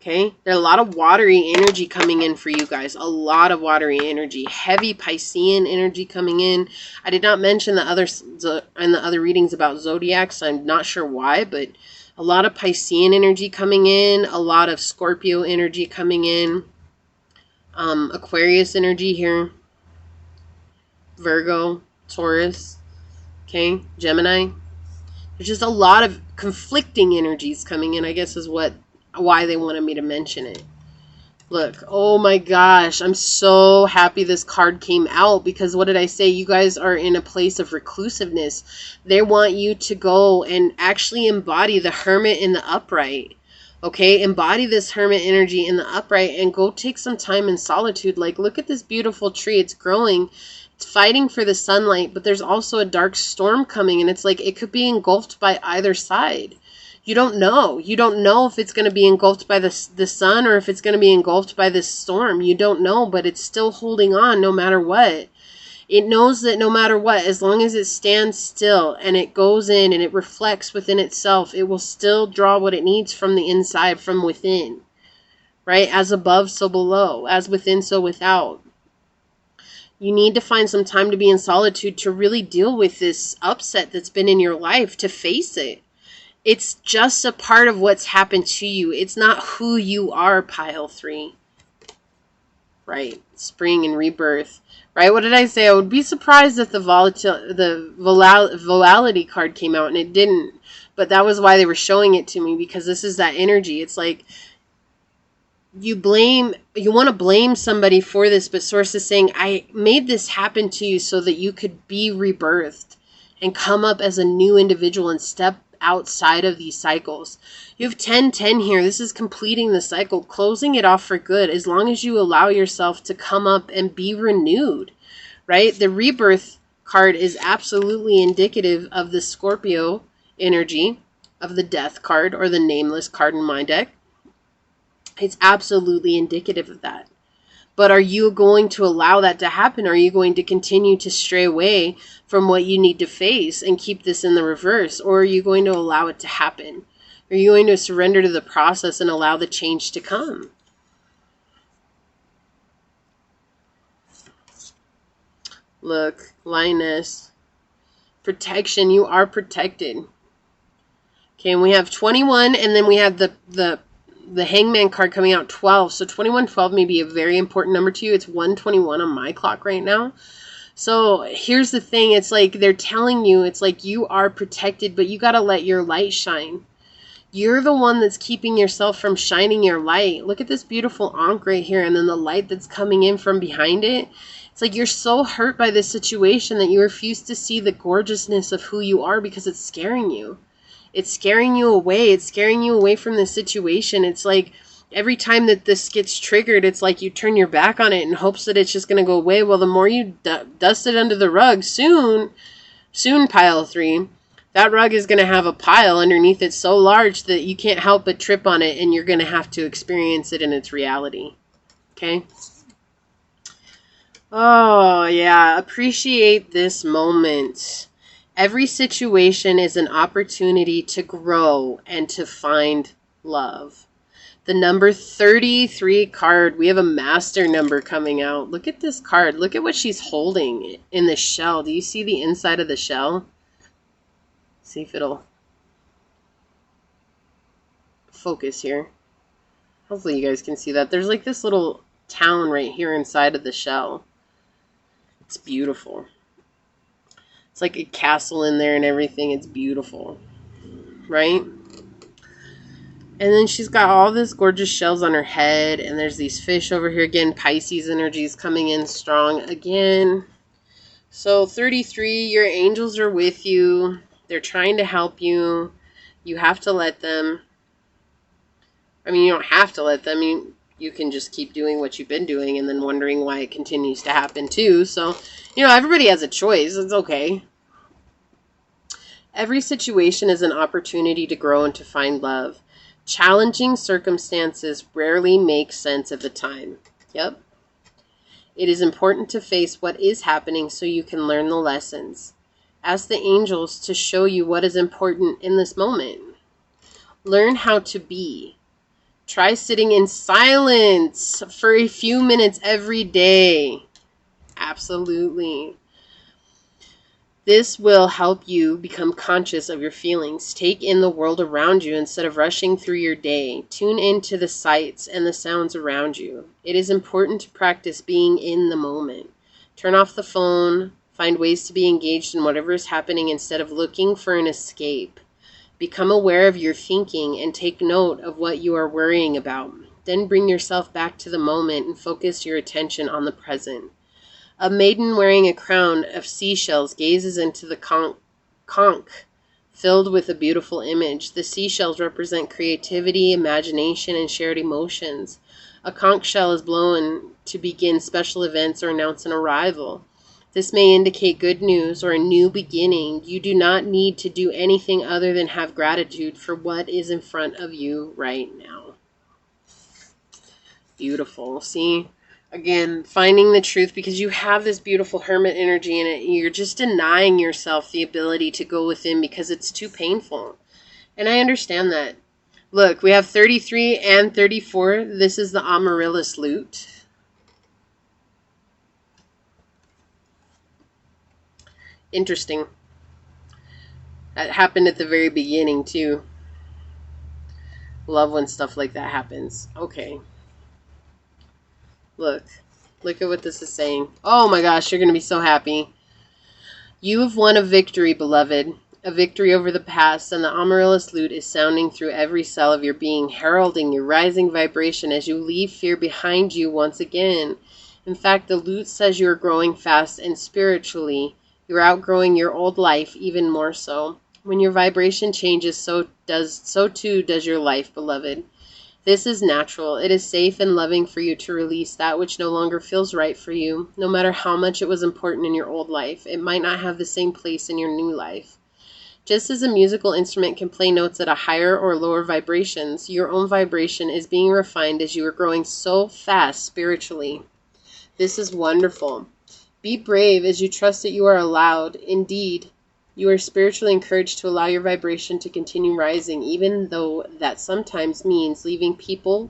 Okay, there's a lot of watery energy coming in for you guys. A lot of watery energy. Heavy Piscean energy coming in. I did not mention the other readings about zodiacs. I'm not sure why, but a lot of Piscean energy coming in. A lot of Scorpio energy coming in. Aquarius energy here. Virgo, Taurus. Okay, Gemini. There's just a lot of conflicting energies coming in, I guess is why they wanted me to mention it. Look, oh my gosh, I'm so happy this card came out, because what did I say? You guys are in a place of reclusiveness. They want you to go and actually embody the hermit in the upright. Okay, embody this hermit energy in the upright and go take some time in solitude. Like, look at this beautiful tree. It's growing. It's fighting for the sunlight, but there's also a dark storm coming, and it's like it could be engulfed by either side. You don't know. You don't know if it's going to be engulfed by the sun or if it's going to be engulfed by this storm. You don't know, but it's still holding on no matter what. It knows that no matter what, as long as it stands still and it goes in and it reflects within itself, it will still draw what it needs from the inside, from within. Right? As above, so below. As within, so without. You need to find some time to be in solitude to really deal with this upset that's been in your life, to face it. It's just a part of what's happened to you. It's not who you are, pile 3. Right? Spring and rebirth. Right? What did I say? I would be surprised if the volatility card came out, and it didn't. But that was why they were showing it to me, because this is that energy. It's like you want to blame somebody for this, but Source is saying, I made this happen to you so that you could be rebirthed and come up as a new individual and step outside of these cycles. You have 10-10 here. This is completing the cycle, closing it off for good, as long as you allow yourself to come up and be renewed, right? The rebirth card is absolutely indicative of the Scorpio energy, of the death card, or the nameless card in my deck. It's absolutely indicative of that. But are you going to allow that to happen? Are you going to continue to stray away from what you need to face and keep this in the reverse? Or are you going to allow it to happen? Are you going to surrender to the process and allow the change to come? Look, Lioness. Protection. You are protected. Okay, and we have 21, and then we have the Hangman card coming out, 12. So 2112 may be a very important number to you. It's 1:21 on my clock right now. So here's the thing. It's like they're telling you, it's like you are protected, but you got to let your light shine. You're the one that's keeping yourself from shining your light. Look at this beautiful ankh right here, and then the light that's coming in from behind it. It's like you're so hurt by this situation that you refuse to see the gorgeousness of who you are because it's scaring you. It's scaring you away. It's scaring you away from the situation. It's like every time that this gets triggered, it's like you turn your back on it in hopes that it's just going to go away. Well, the more you dust it under the rug, soon, pile 3, that rug is going to have a pile underneath it so large that you can't help but trip on it, and you're going to have to experience it in its reality. Okay? Oh, yeah. Appreciate this moment. Every situation is an opportunity to grow and to find love. The number 33 card, we have a master number coming out. Look at this card. Look at what she's holding in the shell. Do you see the inside of the shell? See if it'll focus here. Hopefully you guys can see that. There's like this little town right here inside of the shell. It's beautiful. It's like a castle in there and everything. It's beautiful, right? And then she's got all this gorgeous shells on her head, and there's these fish over here. Again, Pisces energy is coming in strong again. So 33, your angels are with you. They're trying to help you. You have to let them. I mean, you don't have to let them. You can just keep doing what you've been doing and then wondering why it continues to happen too. So, everybody has a choice. It's okay. Every situation is an opportunity to grow and to find love. Challenging circumstances rarely make sense at the time. Yep. It is important to face what is happening so you can learn the lessons. Ask the angels to show you what is important in this moment. Learn how to be. Try sitting in silence for a few minutes every day. Absolutely. This will help you become conscious of your feelings. Take in the world around you instead of rushing through your day. Tune into the sights and the sounds around you. It is important to practice being in the moment. Turn off the phone. Find ways to be engaged in whatever is happening instead of looking for an escape. Become aware of your thinking and take note of what you are worrying about. Then bring yourself back to the moment and focus your attention on the present. A maiden wearing a crown of seashells gazes into the conch filled with a beautiful image. The seashells represent creativity, imagination, and shared emotions. A conch shell is blown to begin special events or announce an arrival. This may indicate good news or a new beginning. You do not need to do anything other than have gratitude for what is in front of you right now. Beautiful. See? Again, finding the truth, because you have this beautiful hermit energy in it. You're just denying yourself the ability to go within because it's too painful. And I understand that. Look, we have 33 and 34. This is the Amaryllis lute. Interesting. That happened at the very beginning, too. Love when stuff like that happens. Okay. Look at what this is saying. Oh my gosh, you're going to be so happy. You have won a victory, beloved. A victory over the past, and the Amaryllis lute is sounding through every cell of your being, heralding your rising vibration as you leave fear behind you once again. In fact, the lute says you are growing fast and spiritually. You're outgrowing your old life even more so. When your vibration changes, so too does your life, beloved. This is natural. It is safe and loving for you to release that which no longer feels right for you. No matter how much it was important in your old life, it might not have the same place in your new life. Just as a musical instrument can play notes at a higher or lower vibrations, your own vibration is being refined as you are growing so fast spiritually. This is wonderful. Be brave as you trust that you are allowed. Indeed, you are spiritually encouraged to allow your vibration to continue rising, even though that sometimes means leaving people,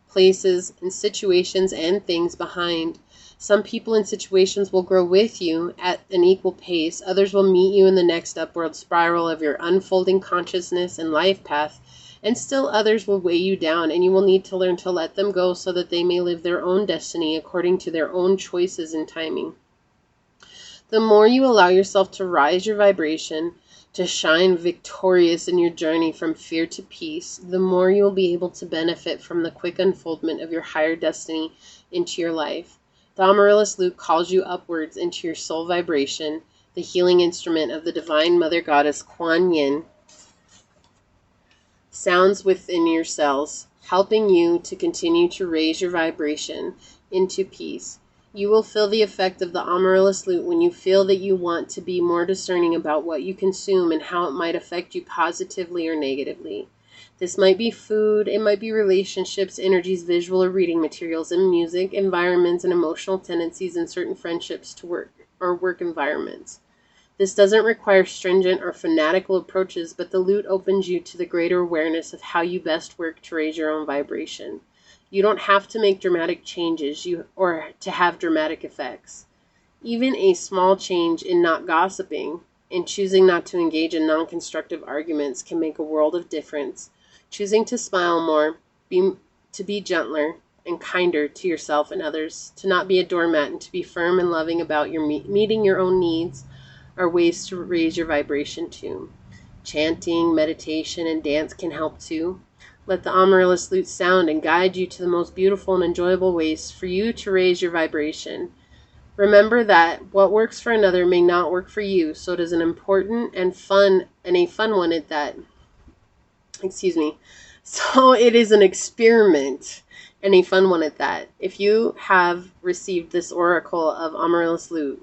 places, and situations and things behind. Some people and situations will grow with you at an equal pace. Others will meet you in the next upward spiral of your unfolding consciousness and life path. And still others will weigh you down, and you will need to learn to let them go so that they may live their own destiny according to their own choices and timing. The more you allow yourself to rise your vibration, to shine victorious in your journey from fear to peace, the more you will be able to benefit from the quick unfoldment of your higher destiny into your life. The Amaryllis lute calls you upwards into your soul vibration, the healing instrument of the Divine Mother Goddess Kuan Yin. Sounds within your cells, helping you to continue to raise your vibration into peace. You will feel the effect of the Amaryllis lute when you feel that you want to be more discerning about what you consume and how it might affect you positively or negatively. This might be food, it might be relationships, energies, visual or reading materials, and music, environments, and emotional tendencies in certain friendships to work or work environments. This doesn't require stringent or fanatical approaches, but the lute opens you to the greater awareness of how you best work to raise your own vibration. You don't have to make dramatic changes or to have dramatic effects. Even a small change in not gossiping and choosing not to engage in non-constructive arguments can make a world of difference. Choosing to smile more, to be gentler and kinder to yourself and others, to not be a doormat and to be firm and loving about your meeting your own needs are ways to raise your vibration too. Chanting, meditation, and dance can help too. Let the Amaryllis lute sound and guide you to the most beautiful and enjoyable ways for you to raise your vibration. Remember that what works for another may not work for you, so it is an important and a fun one at that. So it is an experiment and a fun one at that. If you have received this oracle of Amaryllis lute,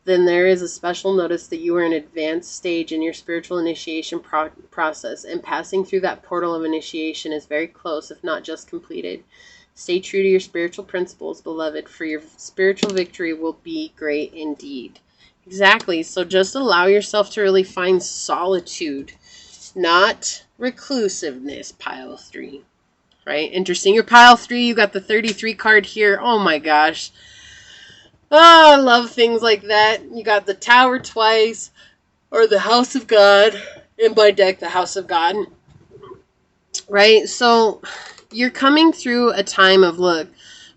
then there is a special notice that you are in an advanced stage in your spiritual initiation process, and passing through that portal of initiation is very close, if not just completed. Stay true to your spiritual principles, beloved, for your spiritual victory will be great indeed. Exactly. So just allow yourself to really find solitude, not reclusiveness, pile 3. Right? Interesting. Your pile 3, you got the 33 card here. Oh my gosh. Oh, I love things like that. You got the Tower twice, or the House of God. In my deck, the House of God. Right? So, you're coming through a time of, look,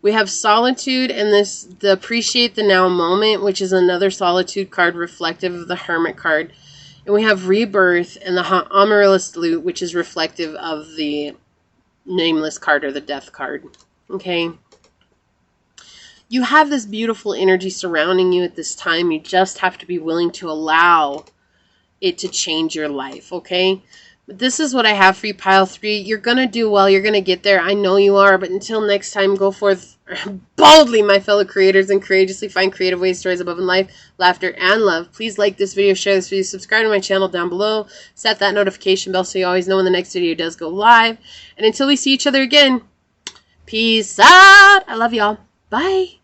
we have solitude and the appreciate the now moment, which is another solitude card reflective of the Hermit card. And we have rebirth and the Amaryllis Lute, which is reflective of the nameless card or the death card. Okay. You have this beautiful energy surrounding you at this time. You just have to be willing to allow it to change your life, okay? But this is what I have for you, pile 3. You're going to do well. You're going to get there. I know you are. But until next time, go forth boldly, my fellow creators, and courageously find creative ways, stories above in life, laughter, and love. Please like this video, share this video, subscribe to my channel down below, set that notification bell so you always know when the next video does go live. And until we see each other again, peace out. I love y'all. Bye.